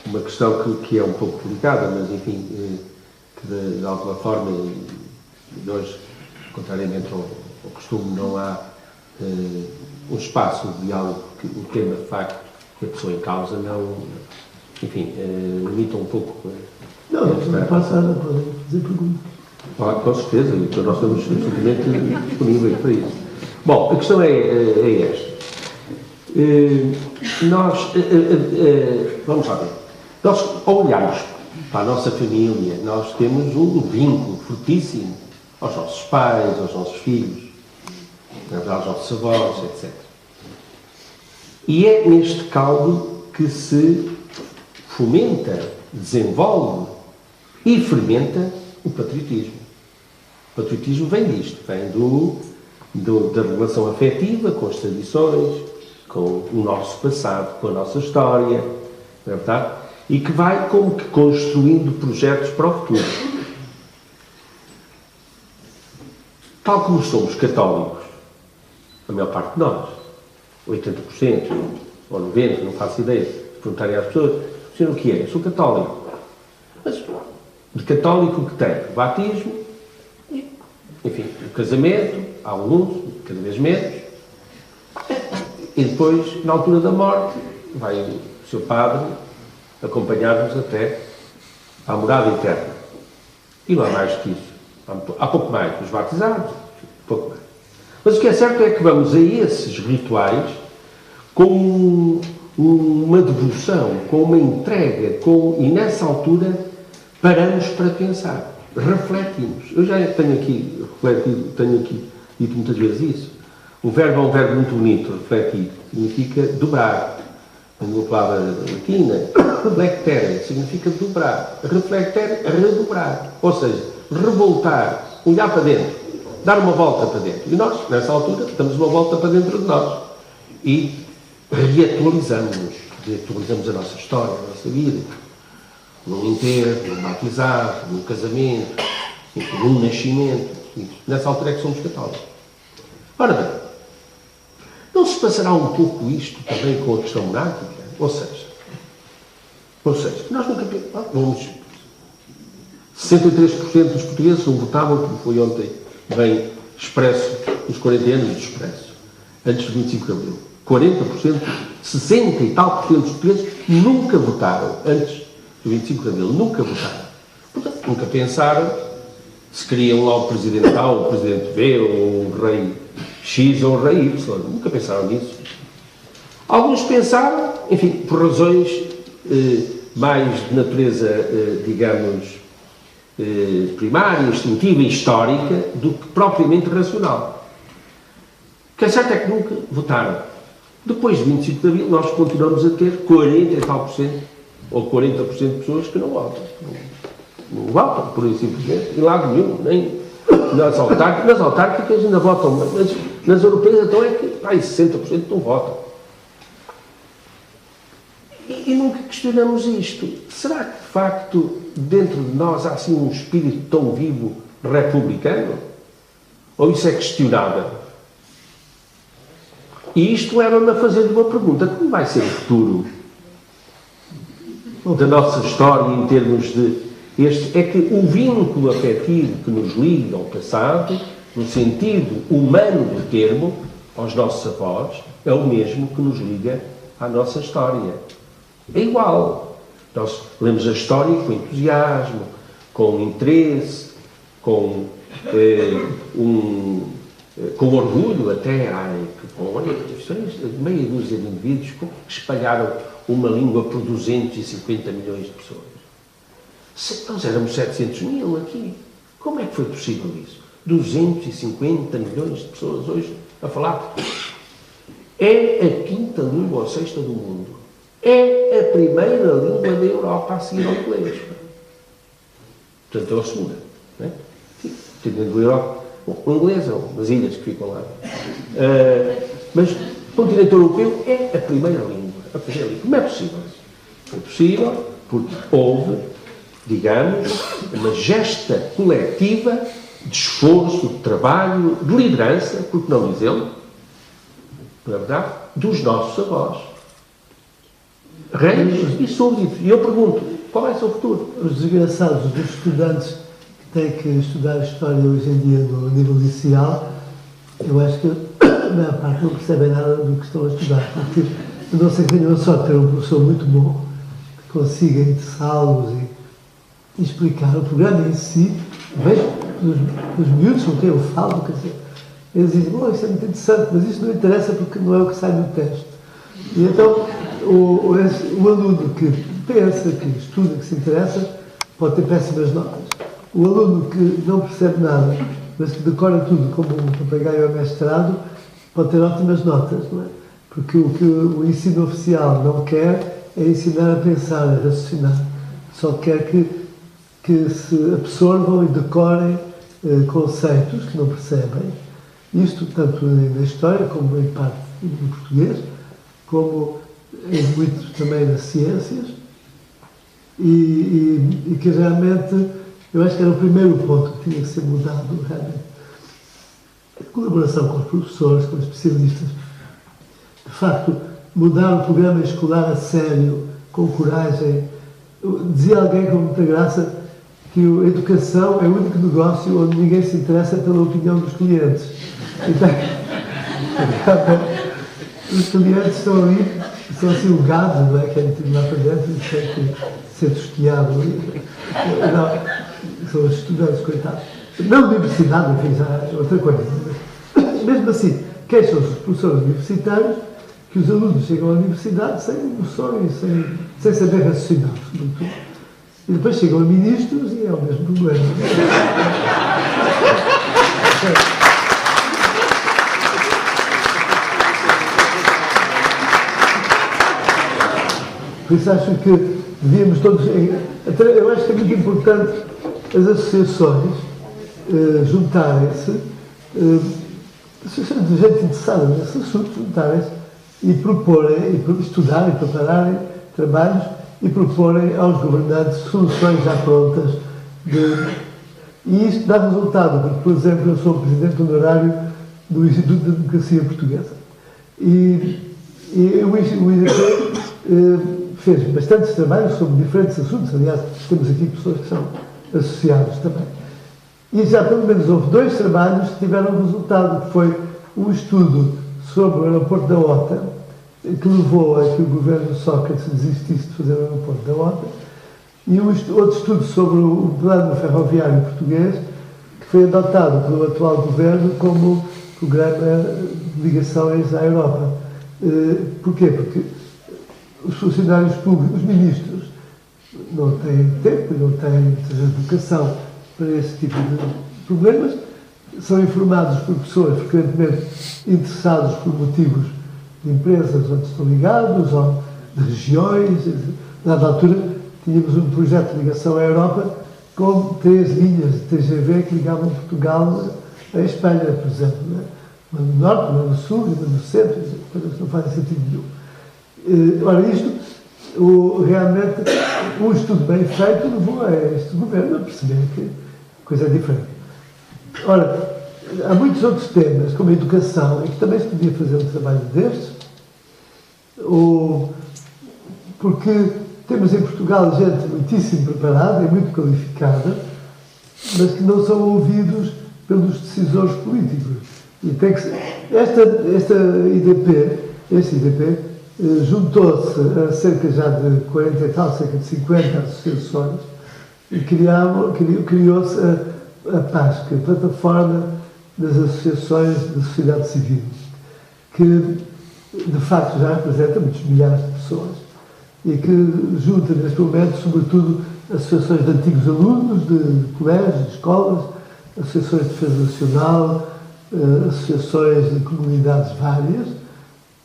S1: uma questão que é um pouco delicada, mas enfim, que de alguma forma, de hoje, contrariamente ao costume, não há um espaço de diálogo, que o tema de facto que a pessoa em causa não, enfim, limita um pouco.
S2: Não passa nada, podem fazer perguntas.
S1: Com certeza, então nós estamos absolutamente disponíveis para isso. Bom, a questão é esta. Vamos lá ver. Nós, ao olharmos para a nossa família, nós temos um vínculo fortíssimo aos nossos pais, aos nossos filhos, aos nossos avós, etc. E é neste caldo que se fomenta, desenvolve e fermenta o patriotismo. O patriotismo vem disto, vem da relação afetiva com as tradições, com o nosso passado, com a nossa história, não é verdade? E que vai como que construindo projetos para o futuro. Tal como somos católicos, a maior parte de nós, 80% ou 90%, não faço ideia, se perguntarem às pessoas, o que é? Eu sou católico. Mas de católico que tem o batismo, enfim, o casamento, há alguns, cada vez menos, e depois, na altura da morte, vai o seu padre acompanhar-nos até à morada eterna. E não há mais que isso. Há pouco mais os batizados, pouco mais. Mas o que é certo é que vamos a esses rituais com uma devoção, com uma entrega, e nessa altura paramos para pensar, refletimos. Eu já tenho aqui refletido, tenho aqui dito muitas vezes isso. O verbo é um verbo muito bonito, refletir, significa dobrar. Uma palavra latina, reflectere, significa dobrar. Reflectere, redobrar. Ou seja, revoltar, olhar para dentro, dar uma volta para dentro. E nós, nessa altura, damos uma volta para dentro de nós. E reatualizamos a nossa história, a nossa vida. Num enterro, num batizado, num casamento, num nascimento. Nessa altura é que somos católicos. Ora bem, não se passará um pouco isto também com a questão monárquica? Ou seja, nós nunca pensamos, 63% dos portugueses não votavam, como foi ontem bem expresso, nos 40 anos do Expresso, antes do 25 de Abril. 40%, 60 e tal por cento dos portugueses nunca votaram antes do 25 de Abril. Nunca votaram. Portanto, nunca pensaram se queriam lá o presidente A, ou o presidente B, ou o rei X ou o rei Y. Nunca pensaram nisso. Alguns pensaram, enfim, por razões mais de natureza, digamos, primária, instintiva e histórica, do que propriamente racional. O que é certo é que nunca votaram. Depois de 25 de Abril, nós continuamos a ter 40 e tal por cento, ou 40% de pessoas que não votam. Não votam, por aí simplesmente, em lado nenhum, nem nas autárquicas ainda votam, mas nas europeias então é que 60% não votam. E nunca questionamos isto. Será que, de facto, dentro de nós há assim um espírito tão vivo republicano? Ou isso é questionável? E isto leva-me a fazer uma pergunta. Como vai ser o futuro da nossa história em termos de... é que o vínculo afetivo que nos liga ao passado, no sentido humano do termo, aos nossos avós, é o mesmo que nos liga à nossa história. É igual. Nós lemos a história com entusiasmo, com interesse, com orgulho até. Olha, meia dúzia de indivíduos que espalharam uma língua por 250 milhões de pessoas. Nós éramos 700 mil aqui. Como é que foi possível isso? 250 milhões de pessoas hoje a falar. É a quinta língua ou sexta do mundo. É a primeira língua da Europa a seguir ao inglês. Portanto, é a segunda. Não é? Dentro da Europa, o inglês é as ilhas que ficam lá. Mas o continente europeu é a primeira língua. Como é possível isso? É possível porque houve, digamos, uma gesta coletiva de esforço, de trabalho, de liderança, por que não dizê-lo, não é verdade, dos nossos avós. Reis e súditos. E eu pergunto, qual é o seu futuro?
S2: Os desgraçados dos estudantes que têm que estudar História hoje em dia no nível inicial, eu acho que a maior parte não percebem nada do que estão a estudar, porque a não ser que tenham a sorte de ter um professor muito bom, que consiga interessá-los e explicar o programa em si. Vejo os miúdos com quem eu falo, quer dizer, eles dizem, isso é muito interessante, mas isso não interessa porque não é o que sai no teste. E então, o aluno que pensa, que estuda, que se interessa, pode ter péssimas notas. O aluno que não percebe nada, mas que decora tudo como um papagaio ao mestrado, pode ter ótimas notas, não é? Porque o que o ensino oficial não quer é ensinar a pensar, a raciocinar. Só quer que se absorvam e decorem conceitos que não percebem. Isto tanto na história, como em parte no português, como em muito também nas ciências, e que realmente, eu acho que era o primeiro ponto que tinha que ser mudado, realmente. A colaboração com os professores, com os especialistas. De facto, mudar o programa escolar a sério, com coragem. Dizia alguém com muita graça que a educação é o único negócio onde ninguém se interessa pela opinião dos clientes. Então, os clientes estão ali, são assim o gado, não é? Que é metido lá para dentro e tem que ser tosquiado. Não, são os estudantes, coitados. Na universidade, enfim, já é outra coisa. Mesmo assim, queixam-se os professores universitários que os alunos chegam à universidade sem noção e sem saber raciocinar, sobretudo. E depois chegam a ministros e é o mesmo problema. Por isso acho que devíamos todos... Eu acho que é muito importante as associações juntarem-se, associações de gente interessada nesse assunto, juntarem-se e proporem, e estudarem, prepararem trabalhos e proporem aos governantes soluções já prontas. E isto dá resultado, porque, por exemplo, eu sou o presidente honorário do Instituto de Democracia Portuguesa. E o IDP fez bastantes trabalhos sobre diferentes assuntos. Aliás, temos aqui pessoas que são associados também. E já pelo menos houve 2 trabalhos que tiveram resultado, que foi um estudo sobre o aeroporto da OTA, que levou a que o governo Sócrates desistisse de fazer o aeroporto da OTA, e outro estudo sobre o plano ferroviário português, que foi adotado pelo atual governo como programa de ligações à Europa. Porquê? Porque os funcionários públicos, os ministros, não têm tempo e não têm educação para esse tipo de problemas, são informados por pessoas frequentemente interessadas por motivos de empresas onde estão ligados, ou de regiões. Na altura, tínhamos um projeto de ligação à Europa com 3 linhas de TGV que ligavam Portugal à Espanha, por exemplo. Né? Uma no norte, uma no sul, uma no centro, coisas não fazem sentido nenhum. Ora, isto, realmente, um estudo bem feito levou a este governo a perceber que a coisa é diferente. Ora, há muitos outros temas, como a educação, em que também se podia fazer um trabalho destes, porque temos em Portugal gente muitíssimo preparada e muito qualificada, mas que não são ouvidos pelos decisores políticos. E tem que este IDP juntou-se a cerca já de 40 e tal, cerca de 50 associações, e criou-se a PASC, a Plataforma das Associações da Sociedade Civil, que de facto já representa muitos milhares de pessoas e que junta neste momento, sobretudo, associações de antigos alunos de colégios, de escolas, associações de defesa nacional, associações de comunidades várias,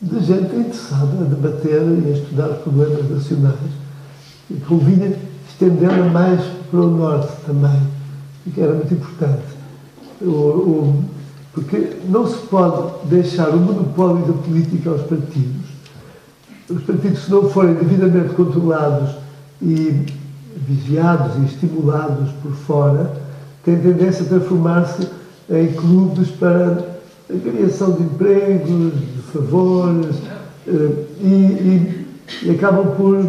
S2: de gente interessada a debater e a estudar os problemas nacionais. E convinha estendê-la mais para o norte também, que era muito importante. Porque não se pode deixar o monopólio da política aos partidos. Os partidos, se não forem devidamente controlados e vigiados e estimulados por fora, têm tendência a transformar-se em clubes para a criação de empregos, de favores, e acabam por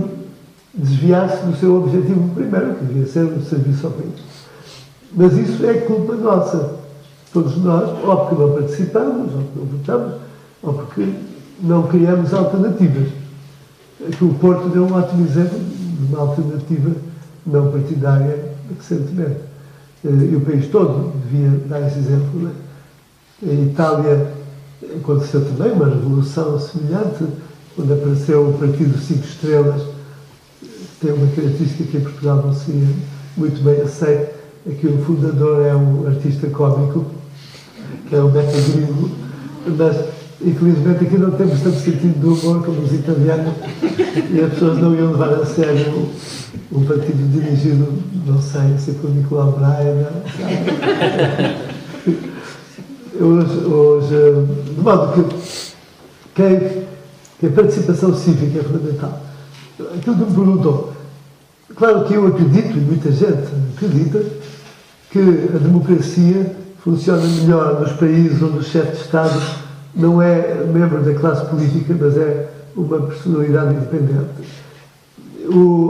S2: desviar-se do seu objetivo primeiro, que devia ser um serviço ao país. Mas isso é culpa nossa. Todos nós, ou porque não participamos, ou porque não votamos, ou porque não criamos alternativas. Que o Porto deu um ótimo exemplo de uma alternativa não partidária recentemente. E o país todo devia dar esse exemplo. Né? Em Itália aconteceu também uma revolução semelhante, quando apareceu o Partido 5 Estrelas, que tem uma característica que em Portugal não seria muito bem aceito, é que o fundador é um artista cómico, que é o Beppe Grillo, mas infelizmente aqui não temos tanto sentido do humor como os italianos e as pessoas não iam levar a sério um partido dirigido, não sei, se por Nicolau Braga, de modo que a participação cívica é fundamental. Aquilo que me perguntou, claro que eu acredito, e muita gente acredita, que a democracia funciona melhor nos países onde o chefe de Estado não é membro da classe política, mas é uma personalidade independente.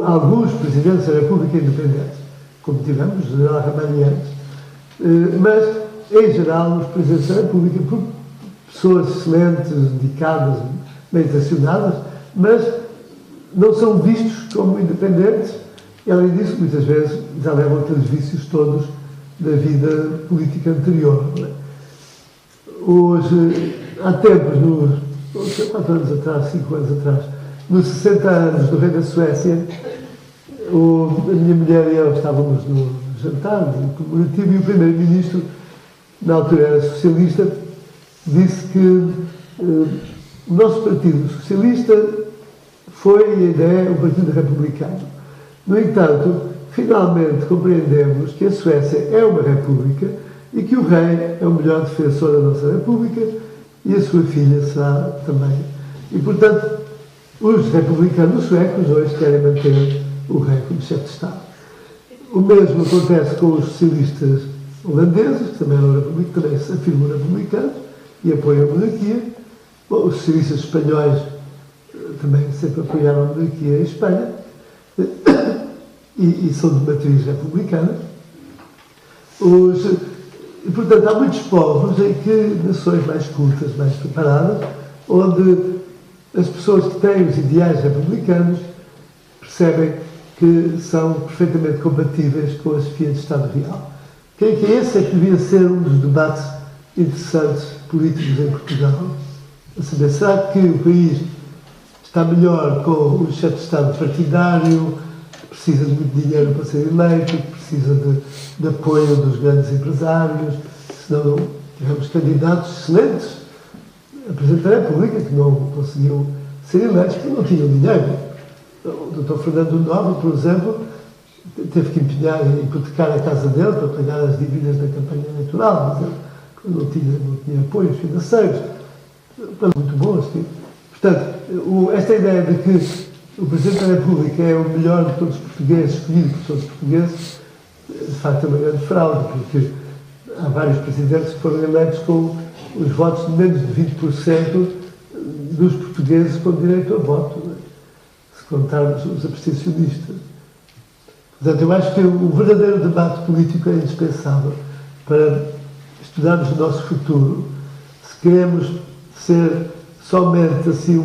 S2: Alguns presidentes da República independentes, como tivemos, o general Ramalhianes, mas, em geral, os presidentes da República, por pessoas excelentes, dedicadas, bem intencionadas, mas não são vistos como independentes e, além disso, muitas vezes já levam aqueles vícios todos da vida política anterior. Não é? Há tempos, 4 anos atrás, 5 anos atrás, nos 60 anos do rei da Suécia, a minha mulher e eu estávamos no jantar comemorativo e o primeiro-ministro, na altura era socialista, disse que o nosso partido socialista foi e ainda é o partido republicano. No entanto, finalmente compreendemos que a Suécia é uma república e que o rei é o melhor defensor da nossa república e a sua filha será também. E, portanto, os republicanos suecos hoje querem manter o rei como chefe de Estado. O mesmo acontece com os socialistas holandeses, que também se afirmam republicanos e apoiam a monarquia. Bom, os socialistas espanhóis também sempre apoiaram a monarquia em Espanha e são de matriz republicana. E, portanto, há muitos povos em que nações mais cultas, mais preparadas, onde as pessoas que têm os ideais republicanos percebem que são perfeitamente compatíveis com a chefia de Estado Real. Creio que esse é que devia ser um dos debates interessantes políticos em Portugal. A saber, será que o país está melhor com o chefe de Estado partidário, que precisa de muito dinheiro para ser eleito, que precisa de apoio dos grandes empresários, se não tivermos candidatos excelentes, a Presidente da República, que não conseguiu ser eleitos porque não tinham dinheiro. O Dr. Fernando Nobre, por exemplo, teve que empenhar e hipotecar a casa dele para pagar as dívidas da campanha eleitoral, mas ele não tinha apoios financeiros. Muito bom, assim. Portanto, esta ideia de que o Presidente da República é o melhor de todos os portugueses, escolhido por todos os portugueses, de facto é uma grande fraude, porque há vários presidentes que foram eleitos com os votos de menos de 20% dos portugueses com direito a voto, né? Se contarmos os abstencionistas. Portanto, eu acho que o verdadeiro debate político é indispensável para estudarmos o nosso futuro. Se queremos ser somente assim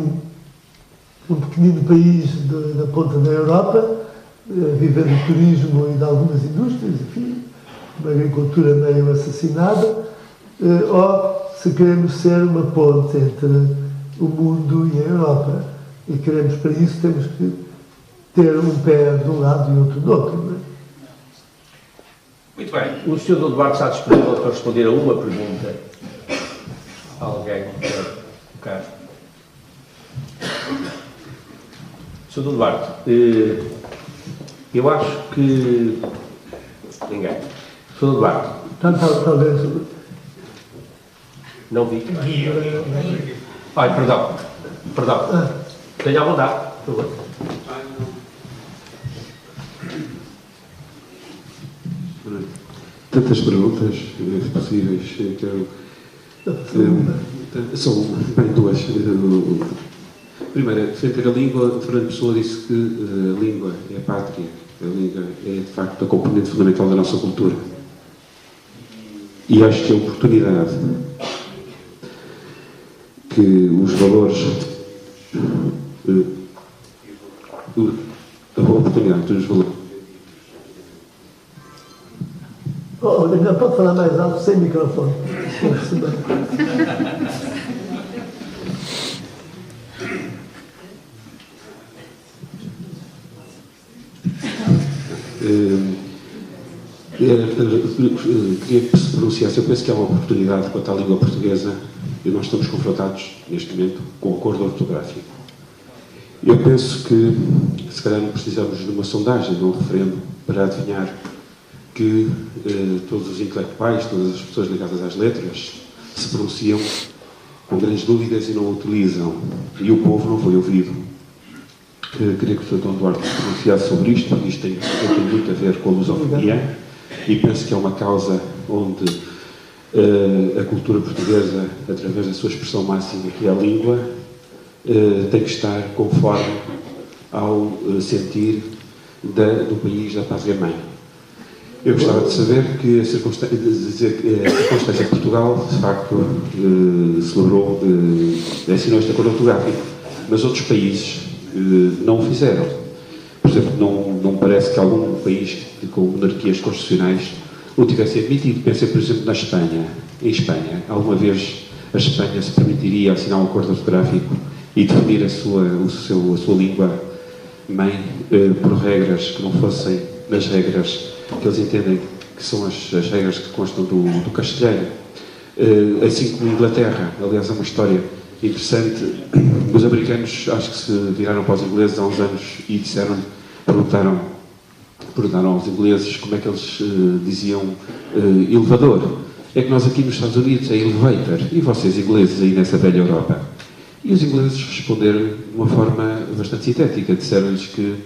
S2: um pequenino país da ponta da Europa, vivendo do turismo e de algumas indústrias, enfim, uma agricultura meio assassinada, ou se queremos ser uma ponte entre o mundo e a Europa. E queremos, para isso, temos que ter um pé de um lado e outro do outro. Não é?
S1: Muito bem. O Sr. Dr. Duarte está disponível para responder a uma pergunta. Alguém quer colocar? Sr. Dr. Duarte, eu acho que... Ninguém. Sr. Dr. Duarte.
S2: Talvez...
S1: Não vi. Ai, perdão. Tenha à vontade, por favor.
S3: Tantas perguntas possíveis, quero... São bem duas. Primeiro, defender a língua. Fernando Pessoa disse que a língua é a pátria. A língua é, de facto, a componente fundamental da nossa cultura. E acho que a oportunidade que os valores... A oportunidade que os valores...
S2: Não pode falar mais alto, sem microfone.
S3: Queria que se pronunciasse. Eu penso que há uma oportunidade quanto à língua portuguesa e nós estamos confrontados, neste momento, com o acordo ortográfico. Eu penso que, se calhar, não precisamos de uma sondagem, de um referendo, para adivinhar que todos os intelectuais, todas as pessoas ligadas às letras, se pronunciam com grandes dúvidas e não utilizam. E o povo não foi ouvido. Queria que o Sr. Dr. Duarte se pronunciasse sobre isto, porque isto tem muito a ver com a lusofonia, e penso que é uma causa onde a cultura portuguesa, através da sua expressão máxima, que é a língua, tem que estar conforme ao sentir do país, da pátria-mãe. Eu gostava de saber que a circunstância de Portugal, de facto, celebrou, assinou este acordo ortográfico, mas outros países não o fizeram. Por exemplo, não parece que algum país com monarquias constitucionais o tivesse admitido. Pensei, por exemplo, na Espanha. Em Espanha, alguma vez a Espanha se permitiria assinar um acordo ortográfico e definir a sua língua-mãe por regras que não fossem as regras que eles entendem que são as regras que constam do castelhano. Assim como a Inglaterra. Aliás, é uma história interessante. Os americanos, acho que se viraram para os ingleses há uns anos e perguntaram aos ingleses como é que eles diziam elevador. É que nós aqui nos Estados Unidos é elevator. E vocês ingleses aí nessa velha Europa? E os ingleses responderam de uma forma bastante sintética. Disseram-lhes que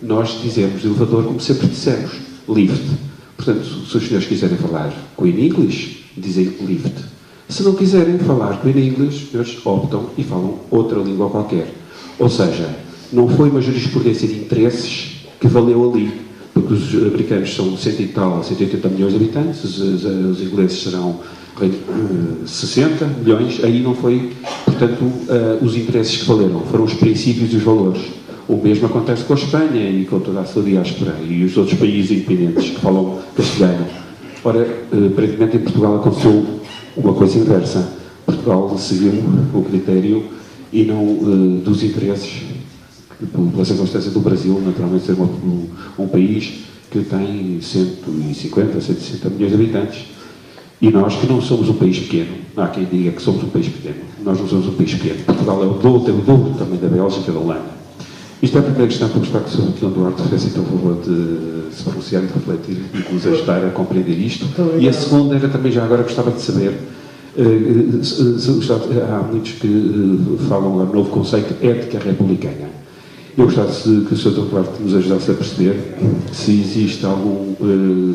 S3: nós dizemos elevador como sempre dissemos, lift. Portanto, se os senhores quiserem falar Queen English, dizem lift. Se não quiserem falar Queen English, os senhores optam e falam outra língua qualquer. Ou seja, não foi uma jurisprudência de interesses que valeu ali, porque os americanos são 180 milhões de habitantes, os ingleses serão 60 milhões, aí não foi, portanto, os interesses que valeram, foram os princípios e os valores. O mesmo acontece com a Espanha e com toda a sua diáspora e os outros países independentes que falam castelhano. Ora, aparentemente em Portugal aconteceu uma coisa inversa. Portugal seguiu o critério e não dos interesses, pela circunstância do Brasil, naturalmente ser um país que tem 150, 160 milhões de habitantes E nós que não somos um país pequeno, há quem diga que somos um país pequeno, nós não somos um país pequeno. Portugal é o dobro também da Bélgica e da Holanda. Isto é a primeira questão que eu gostava que o Sr. Dr. Duarte fizesse então o favor de se pronunciar e de refletir e de nos ajudar a compreender isto. E a segunda era também, já agora gostava de saber, há muitos que falam agora no novo conceito ética republicana. Eu gostava que o Sr. Dr. Duarte nos ajudasse a perceber se existe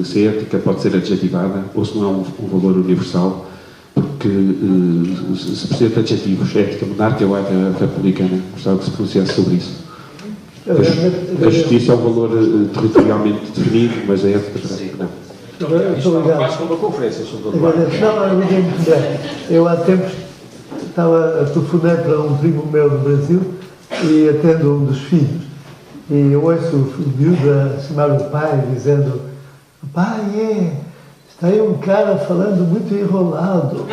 S3: se a ética pode ser adjetivada ou se não é um valor universal, porque se precisa de adjetivos, ética monárquica ou ética republicana, gostava que se pronunciasse sobre isso. A justiça é um valor territorialmente definido, mas a ética não.
S1: Isto não faz uma conferência sobre o
S2: Agora, não, muito bem. Eu há tempos estava a telefonar para um primo meu do Brasil e atendo um dos filhos. E eu ouço o miúdo a chamar o pai, dizendo: pai, está aí um cara falando muito enrolado.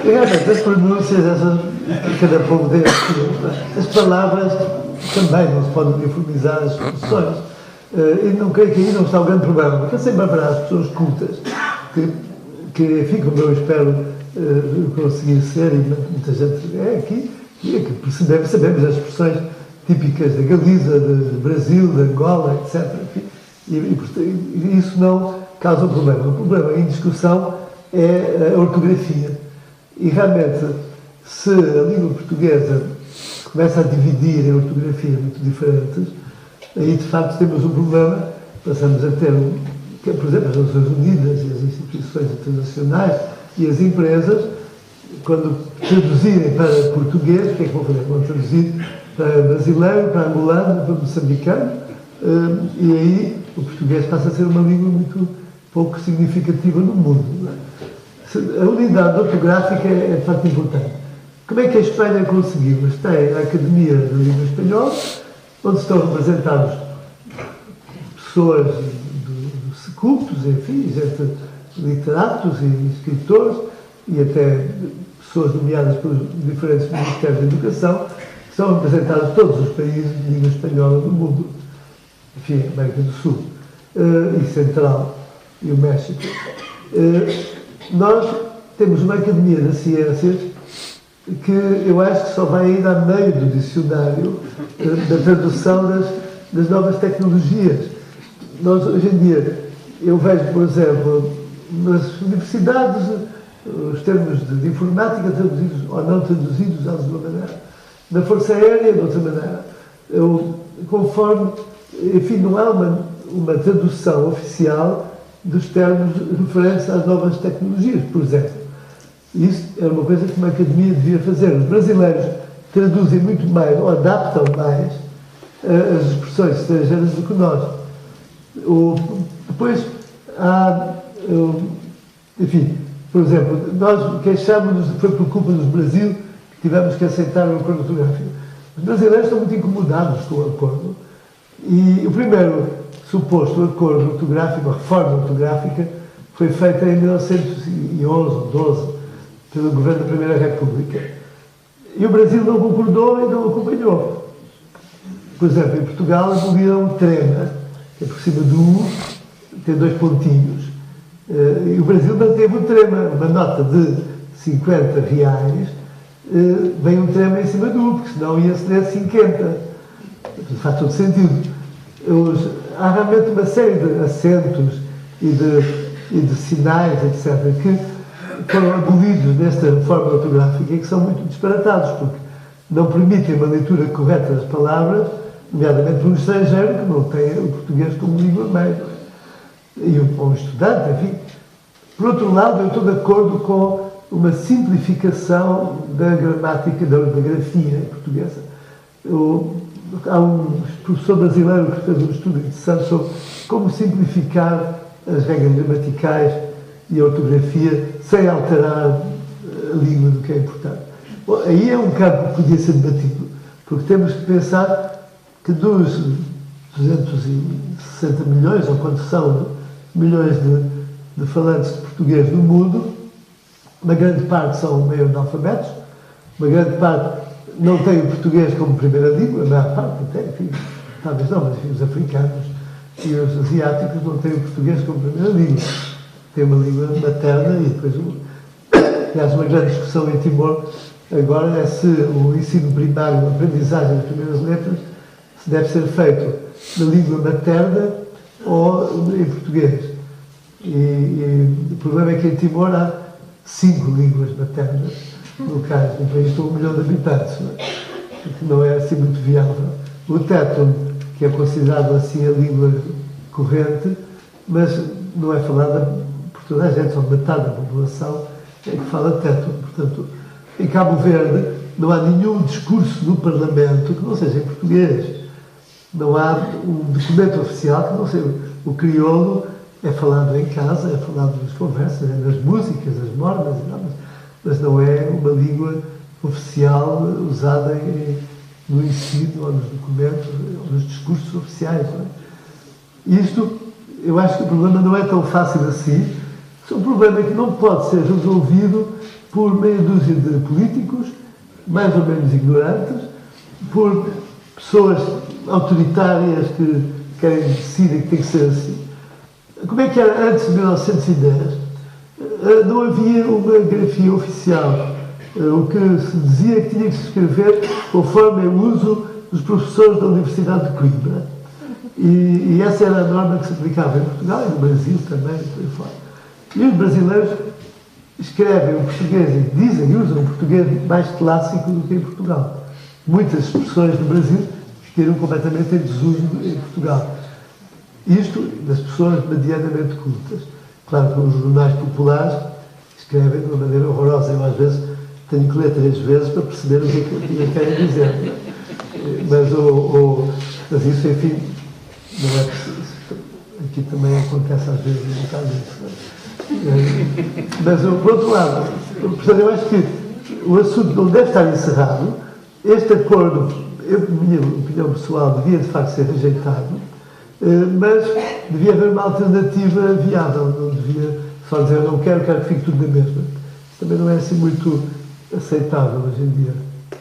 S2: E realmente as pronúncias, cada povo tem as palavras também não se podem uniformizar as expressões. E não creio que aí não está o grande problema, porque sempre haverá as pessoas cultas que enfim, como eu espero conseguir ser, e muita gente é aqui, que sabemos as expressões típicas da Galiza, do Brasil, de Angola, etc. E isso não causa um problema. O problema em discussão é a ortografia. E realmente, se a língua portuguesa se começa a dividir em ortografias muito diferentes, aí de facto temos um problema. Passamos a ter, por exemplo, as Nações Unidas e as instituições internacionais e as empresas, quando traduzirem para português, o que é que vão fazer? Vão traduzir para brasileiro, para angolano, para moçambicano, e aí o português passa a ser uma língua muito pouco significativa no mundo. Não é? A unidade ortográfica é de facto importante. Como é que a Espanha conseguiu? Mas tem a Academia da Língua Espanhola, onde estão representados pessoas de cultos, enfim, gente, literatos e escritores, e até pessoas nomeadas pelos diferentes Ministérios da Educação, que são representados todos os países de língua espanhola do mundo, enfim, América do Sul e Central, e o México. Nós temos uma Academia das Ciências que eu acho que só vai ainda a meio do dicionário da tradução das novas tecnologias. Nós, hoje em dia, eu vejo, por exemplo, nas universidades, os termos de informática traduzidos ou não traduzidos de alguma maneira. Na Força Aérea, de outra maneira. Conforme, enfim, não há uma tradução oficial dos termos referentes às novas tecnologias, por exemplo. Isso é uma coisa que uma academia devia fazer. Os brasileiros traduzem muito mais, ou adaptam mais, as expressões estrangeiras do que nós. Depois há, enfim, por exemplo, nós queixámos-nos, foi por culpa do Brasil que tivemos que aceitar o acordo ortográfico. Os brasileiros estão muito incomodados com o acordo. E o primeiro suposto acordo ortográfico, a reforma ortográfica, foi feita em 1911 ou 12, pelo governo da Primeira República. E o Brasil não concordou e não acompanhou. Por exemplo, em Portugal aboliram o trema, que é por cima do U, tem 2 pontinhos. E o Brasil manteve o trema, uma nota de 50 reais, vem um trema em cima do U, porque senão ia-se ler 50. Faz todo sentido. Há realmente uma série de acentos e de sinais, etc., que foram abolidos nesta reforma ortográfica e que são muito disparatados, porque não permitem uma leitura correta das palavras, nomeadamente para um estrangeiro que não tem o português como língua mãe, e um estudante, enfim. Por outro lado, eu estou de acordo com uma simplificação da gramática, da ortografia portuguesa. Há um professor brasileiro que fez um estudo interessante sobre como simplificar as regras gramaticais e a ortografia sem alterar a língua, do que é importante. Bom, aí é um campo que podia ser debatido, porque temos que pensar que dos 260 milhões, ou quantos são, milhões de falantes de português no mundo, uma grande parte são meio analfabetos, uma grande parte não tem o português como primeira língua, a maior parte até, enfim, talvez não, mas enfim, os africanos E os asiáticos não têm o português como primeira língua. Têm uma língua materna e depois, aliás, uma grande discussão em Timor agora é se o ensino primário, a aprendizagem das primeiras letras, se deve ser feito na língua materna ou em português. E o problema é que em Timor há 5 línguas maternas locais, num país com 1 milhão de habitantes, o que não é assim muito viável. O téton, que é considerado assim a língua corrente, mas não é falada por toda a gente, só metade da população é que fala téton. Portanto, em Cabo Verde não há nenhum discurso no Parlamento que não seja em português. Não há um documento oficial que não seja. O crioulo é falado em casa, é falado nas conversas, nas músicas, nas mornas, mas não é uma língua oficial usada no ensino, ou nos documentos, ou nos discursos oficiais. Não é? Isto, eu acho que o problema não é tão fácil assim. É um problema que não pode ser resolvido por meia dúzia de políticos, mais ou menos ignorantes, por pessoas autoritárias que querem decidir que tem que ser assim. Como é que era antes de 1910? Não havia uma grafia oficial. O que se dizia que tinha que se escrever conforme o uso dos professores da Universidade de Coimbra. E essa era a norma que se aplicava em Portugal e no Brasil também, por aí fora. E os brasileiros escrevem o português e dizem e usam o português mais clássico do que em Portugal. Muitas expressões no Brasil ficaram completamente em desuso em Portugal. Isto das pessoas medianamente cultas. Claro que os jornais populares escrevem de uma maneira horrorosa. Eu, às vezes, tenho que ler 3 vezes para perceber o que é que querem dizer. Mas isso, enfim, não é preciso. Aqui também acontece às vezes um bocado isso. Mas, por outro lado, portanto, eu acho que o assunto não deve estar encerrado. Este acordo, na minha opinião pessoal, devia de facto ser rejeitado, mas devia haver uma alternativa viável. Não devia só dizer não quero que fique tudo na mesma. Isso também não é assim muito aceitável hoje em dia.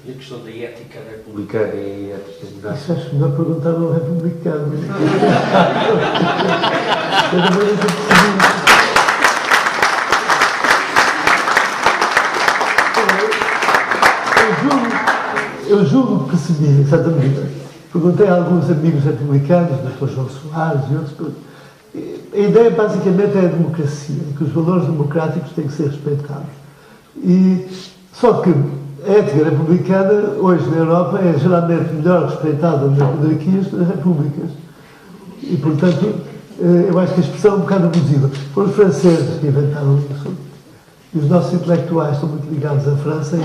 S1: E a questão da ética republicana e a ética moral?
S2: Isso acho melhor perguntar ao republicano. Eu julgo que percebi, em certa medida. Perguntei a alguns amigos republicanos, o Dr. João Soares e outros. A ideia, basicamente, é a democracia, que os valores democráticos têm que ser respeitados. Só que a ética republicana, hoje na Europa, é geralmente melhor respeitada nas monarquias que nas repúblicas. E, portanto, eu acho que a expressão é um bocado abusiva. Foram os franceses que inventaram isso. E os nossos intelectuais estão muito ligados à França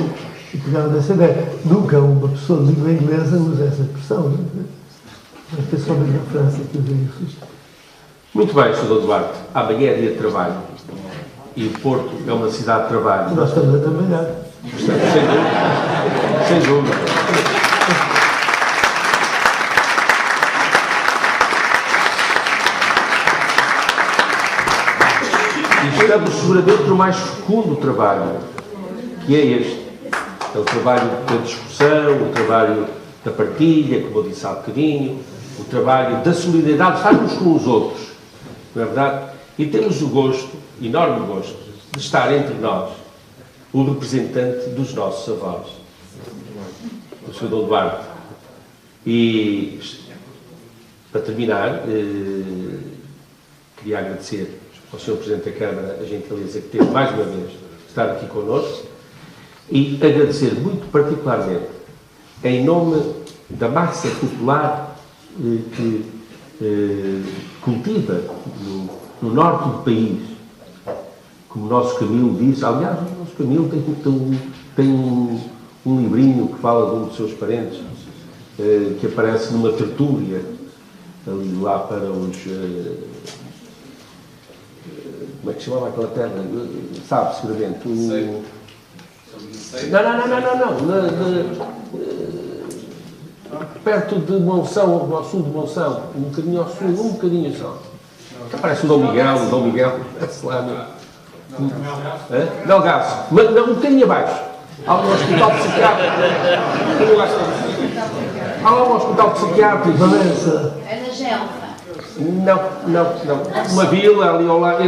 S2: e pegaram nessa ideia. Nunca uma pessoa de língua inglesa usa essa expressão. Mas que é só mesmo a França que usa isso.
S1: Muito bem, Sr. Duarte. Amanhã é dia de trabalho. E o Porto é uma cidade de trabalho.
S2: Nós estamos a trabalhar.
S1: Sem dúvida. Sem dúvida. E estamos seguramente no mais fecundo trabalho, que é este. É o trabalho da discussão, o trabalho da partilha, como eu disse há bocadinho, o trabalho da solidariedade, estar uns com os outros, não é verdade? E temos o gosto, enorme gosto, de estar entre nós o representante dos nossos avós, o Sr. Dom Duarte. E, para terminar, queria agradecer ao Sr. Presidente da Câmara a gentileza que teve, mais uma vez, estar aqui connosco e agradecer muito particularmente, em nome da massa popular que cultiva no norte do país, como o nosso Camilo diz. Aliás, o nosso Camilo tem um livrinho que fala de um dos seus parentes, que aparece numa tertúlia, ali lá para os... como é que chamava aquela terra? Sabe, seguramente. Não. Perto de Monção, ao sul de Monção, um bocadinho ao sul, um bocadinho só. Parece o Dom Miguel, parece lá, Melgaço. Mas não, um bocadinho abaixo. Há um hospital psiquiátrico. Há lá um hospital psiquiátrico.
S2: Valença.
S4: É na Gelfa.
S1: Não. Uma vila ali ao lado,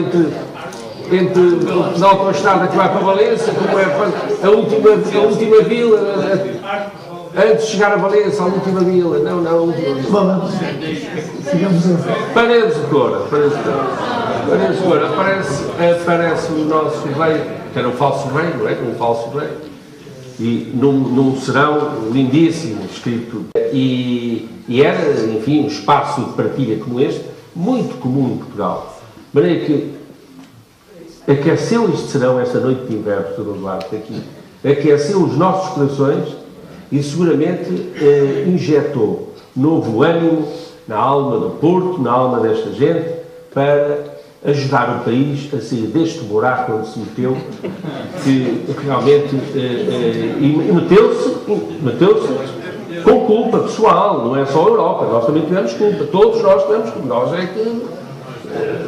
S1: na autoestrada que vai para Valença, como é a última vila, antes de chegar a Valença, a última vila. Não, a última vila. Paredes de Cora. Aparece o nosso rei, que era um falso rei, não é? Um falso rei. E num serão lindíssimo, escrito. E era, enfim, um espaço de partilha como este, muito comum em Portugal. De maneira que aqueceu este serão, esta noite de inverno, Sr. Duarte, aqui, aqueceu os nossos corações e seguramente injetou novo ânimo na alma do Porto, na alma desta gente, para ajudar o país a sair deste buraco onde se meteu, que realmente meteu-se com culpa pessoal, não é só a Europa, nós também tivemos culpa, todos nós tivemos culpa,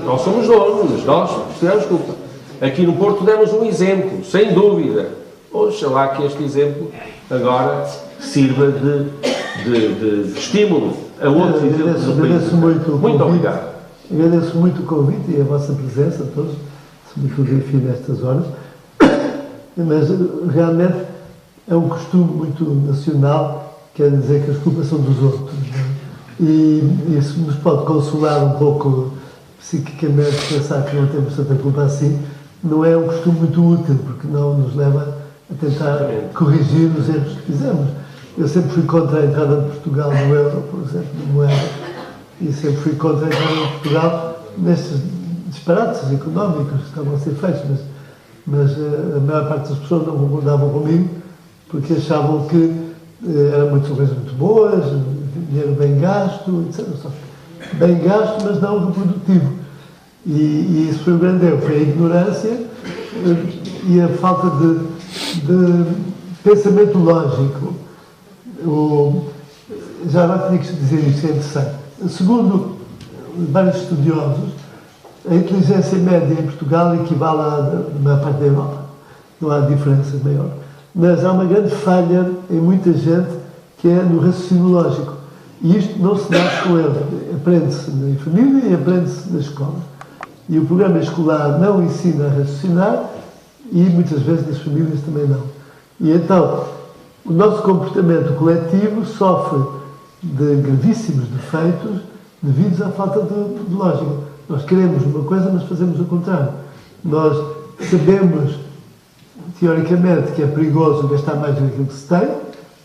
S1: nós somos donos, nós tivemos culpa. Aqui no Porto demos um exemplo, sem dúvida. Oxalá que este exemplo agora sirva de estímulo a outros exemplos do país. Muito obrigado.
S2: Agradeço muito o convite e a vossa presença, todos, sobretudo enfim nestas horas, mas realmente é um costume muito nacional, quer dizer que as culpas são dos outros, não é? E isso nos pode consolar um pouco psiquicamente, pensar que não temos tanta culpa assim, não é um costume muito útil, porque não nos leva a tentar corrigir os erros que fizemos. Eu sempre fui contra a entrada de Portugal no euro, por exemplo, no moeda, e sempre fui contra a entrada de Portugal nestes disparates económicos que estavam a ser feitos, mas a maior parte das pessoas não concordavam comigo, porque achavam que eram muitas coisas muito boas, dinheiro bem gasto, etc. Bem gasto, mas não reprodutivo. E isso foi o grande erro, foi a ignorância e a falta de pensamento lógico. Já agora tinha que dizer isto, é interessante. Segundo vários estudiosos, a inteligência média em Portugal equivale à maior parte da Europa. Não há diferença maior. Mas há uma grande falha em muita gente, que é no raciocínio lógico. E isto não se nasce com ele. Aprende-se na família e aprende-se na escola. E o programa escolar não ensina a raciocinar e muitas vezes nas famílias também não. E então, o nosso comportamento coletivo sofre de gravíssimos defeitos devidos à falta de lógica. Nós queremos uma coisa, mas fazemos o contrário. Nós sabemos, teoricamente, que é perigoso gastar mais do que aquilo que se tem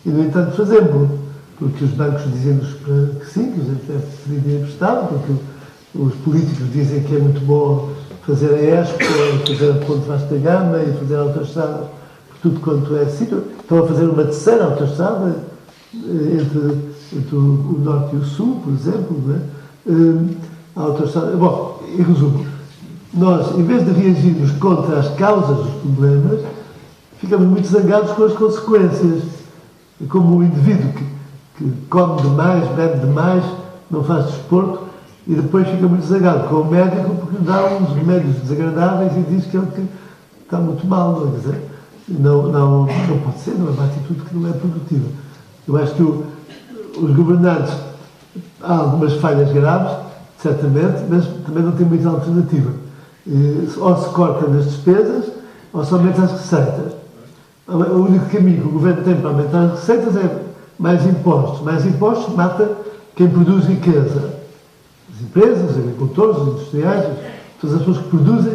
S2: e, no entanto, fazemos-lo. Porque os bancos dizem-nos que sim, que a gente deve pedir dinheiro emprestado, porque os políticos dizem que é muito bom fazer a Expo, fazer a Ponte Vasta Gama e fazer a autoestrada por tudo quanto é sítio. Estão a fazer uma terceira autoestrada entre o Norte e o Sul, por exemplo, não é? A autoestrada. Bom, em resumo, nós, em vez de reagirmos contra as causas dos problemas, ficamos muito zangados com as consequências. Como o indivíduo que come demais, bebe demais, não faz desporto, e depois fica muito zangado com o médico porque dá uns remédios desagradáveis e diz que ele está muito mal, não é? Quer dizer, não pode ser, não é uma atitude que não é produtiva. Eu acho que os governantes, há algumas falhas graves, certamente, mas também não tem muita alternativa. Ou se corta nas despesas, ou se aumenta as receitas. O único caminho que o governo tem para aumentar as receitas é mais impostos. Mais impostos mata quem produz riqueza. As empresas, os agricultores, os industriais, todas as pessoas que produzem,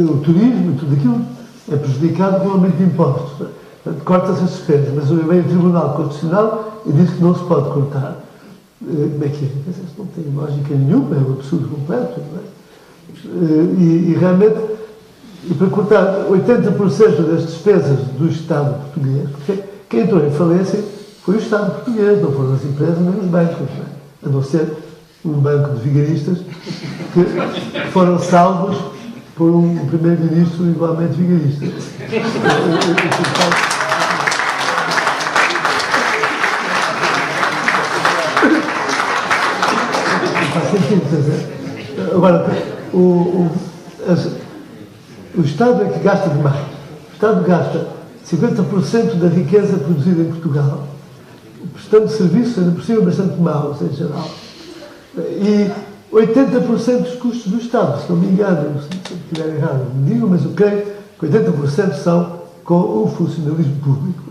S2: o turismo e tudo aquilo é prejudicado com o aumento de impostos. Portanto, corta-se as despesas, mas vem o Tribunal Constitucional e diz que não se pode cortar. Como é que é? Isso não tem lógica nenhuma, é um absurdo completo. Não é? E realmente, e para cortar 80% das despesas do Estado português, porque quem entrou em falência foi o Estado português, não foram as empresas nem os bancos, não é? A não ser um banco de vigaristas que foram salvos por um primeiro-ministro igualmente vigarista. Faz sentido, quer dizer. Agora, o Estado é que gasta demais. O Estado gasta 50% da riqueza produzida em Portugal, prestando serviços, ainda por cima, bastante maus, em geral. E 80% dos custos do Estado, se não me engano, se estiver errado, me digam, mas eu creio que 80% são com o funcionalismo público.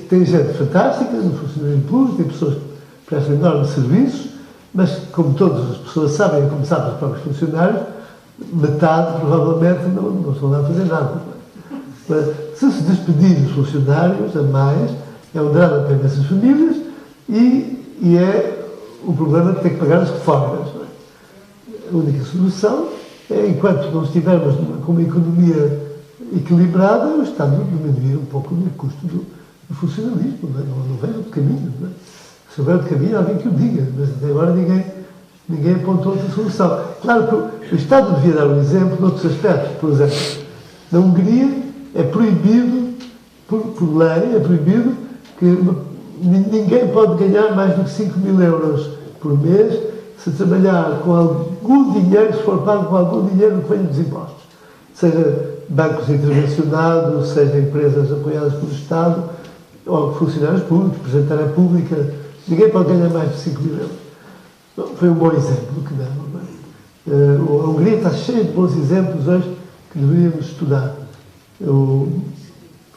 S2: Tem gente fantástica no funcionalismo público, tem pessoas que prestam enormes serviços, mas, como todas as pessoas sabem, a começar pelos próprios funcionários, metade provavelmente não estão lá a fazer nada. Mas, se despedir dos funcionários a mais, é um drama para essas famílias e é o problema de ter que pagar as reformas. Não é? A única solução é, enquanto não estivermos com uma economia equilibrada, o Estado diminuir um pouco o custo do funcionalismo. Não vejo outro caminho. Não é? Se houver outro caminho, alguém que o diga, mas até agora ninguém apontou outra solução. Claro que o Estado devia dar um exemplo noutros aspectos. Por exemplo, na Hungria é proibido, por lei, é proibido que ninguém pode ganhar mais do que 5.000 euros por mês se trabalhar com algum dinheiro, se for pago com algum dinheiro que venha dos impostos. Seja bancos intervencionados, seja empresas apoiadas pelo Estado, ou funcionários públicos, Presidente da República, ninguém pode ganhar mais de 5.000 euros. Bom, foi um bom exemplo que deram. A Hungria está cheia de bons exemplos hoje que deveríamos estudar.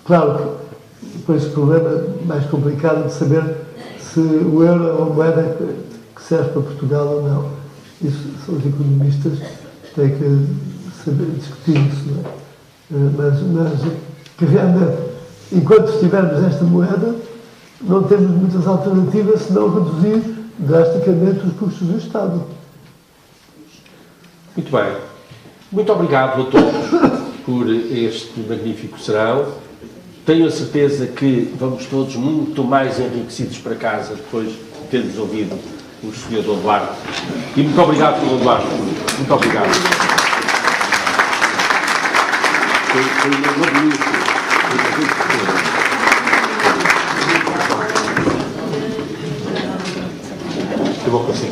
S2: Claro que depois o problema mais complicado de saber se o euro é uma moeda que serve para Portugal ou não. Isso são os economistas que têm que saber discutir isso, não é? Mas que realmente, enquanto estivermos esta moeda, não temos muitas alternativas senão reduzir drasticamente os custos do Estado.
S1: Muito bem. Muito obrigado a todos por este magnífico serão. Tenho a certeza que vamos todos muito mais enriquecidos para casa depois de termos ouvido o Sr. Dom Duarte. E muito obrigado, Dom Duarte. Muito obrigado. Foi uma magnífica. Eu vou conseguir.